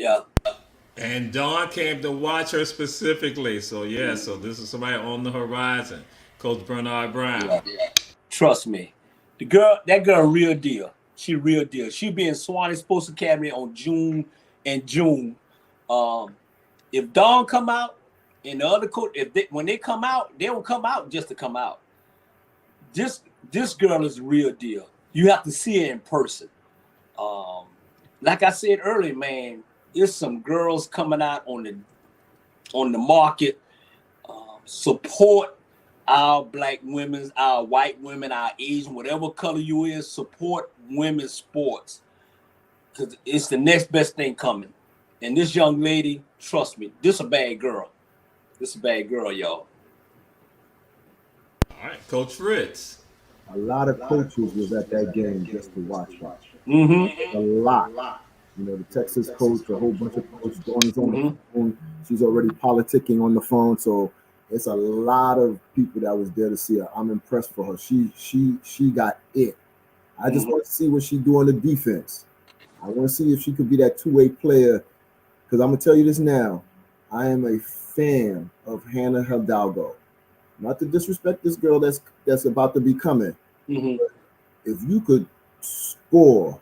Yeah. And Dawn came to watch her specifically. So yeah, so this is somebody on the horizon. Coach Bernard Brown. Yeah. Trust me. That girl real deal. She real deal. She be in Swanee Sports Academy on June. If Dawn come out and the other coach, when they come out, they don't come out just to come out. This girl is real deal. You have to see her in person. Like I said earlier, man, there's some girls coming out on the market. Support our black women, our white women, our Asian, whatever color you is. Support women's sports because it's the next best thing coming. And this young lady, trust me, this a bad girl. This a bad girl, y'all. All right, Coach Fritz. A lot of coaches was at that game just to watch her. Mm-hmm. A lot. You know, the Texas coach, a whole bunch of coaches on the phone. She's already politicking on the phone, so it's a lot of people that was there to see her. I'm impressed for her. She got it. I just want to see what she do on the defense. I want to see if she could be that two-way player. Because I'm gonna tell you this now, I am a fan of Hannah Hidalgo. Not to disrespect this girl that's about to be coming. Mm-hmm. If you could score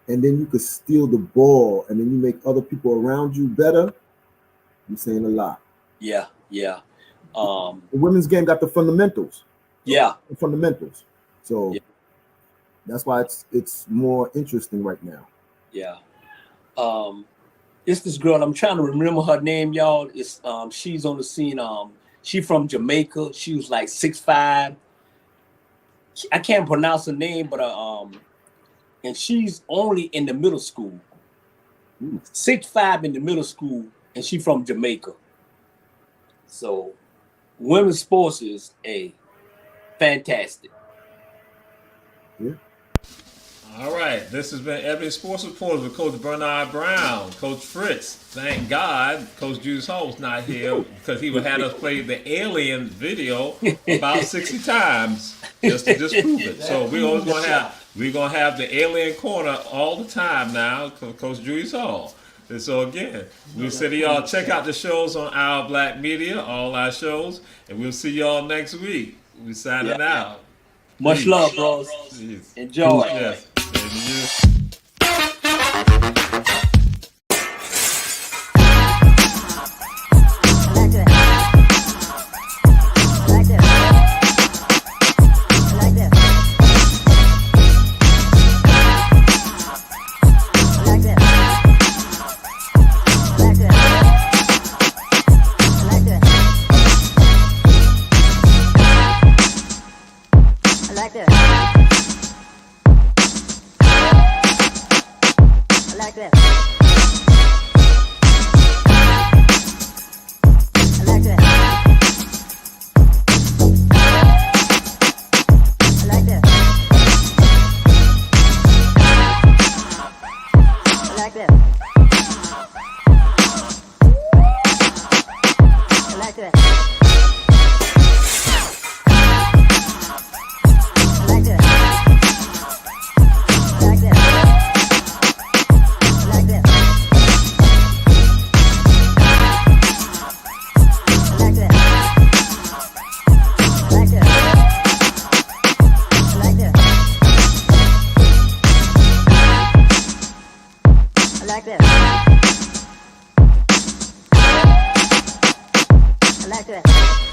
and then you could steal the ball and then you make other people around you better, you're saying a lot. Yeah. The women's game got the fundamentals. Yeah. The fundamentals. So that's why it's more interesting right now. Yeah. It's this girl. I'm trying to remember her name, y'all. It's she's on the scene. She from Jamaica. She was like 6'5". I can't pronounce her name, but and she's only in the middle school. 6'5" in the middle school, and she from Jamaica. So, women's sports is fantastic. Yeah. All right, this has been Ebony Sports Reporters with Coach Bernard Brown, Coach Fritz. Thank God Coach Judas Hall's not here because he would have us play the alien video about 60 times just to disprove it. So we're gonna have the alien corner all the time now, Coach Judas Hall. And so again, we'll say to y'all, check out the shows on Our Black Media, all our shows, and we'll see y'all next week. We're signing out. Much Peace. love, bros. Peace. Enjoy. Yes. I like that.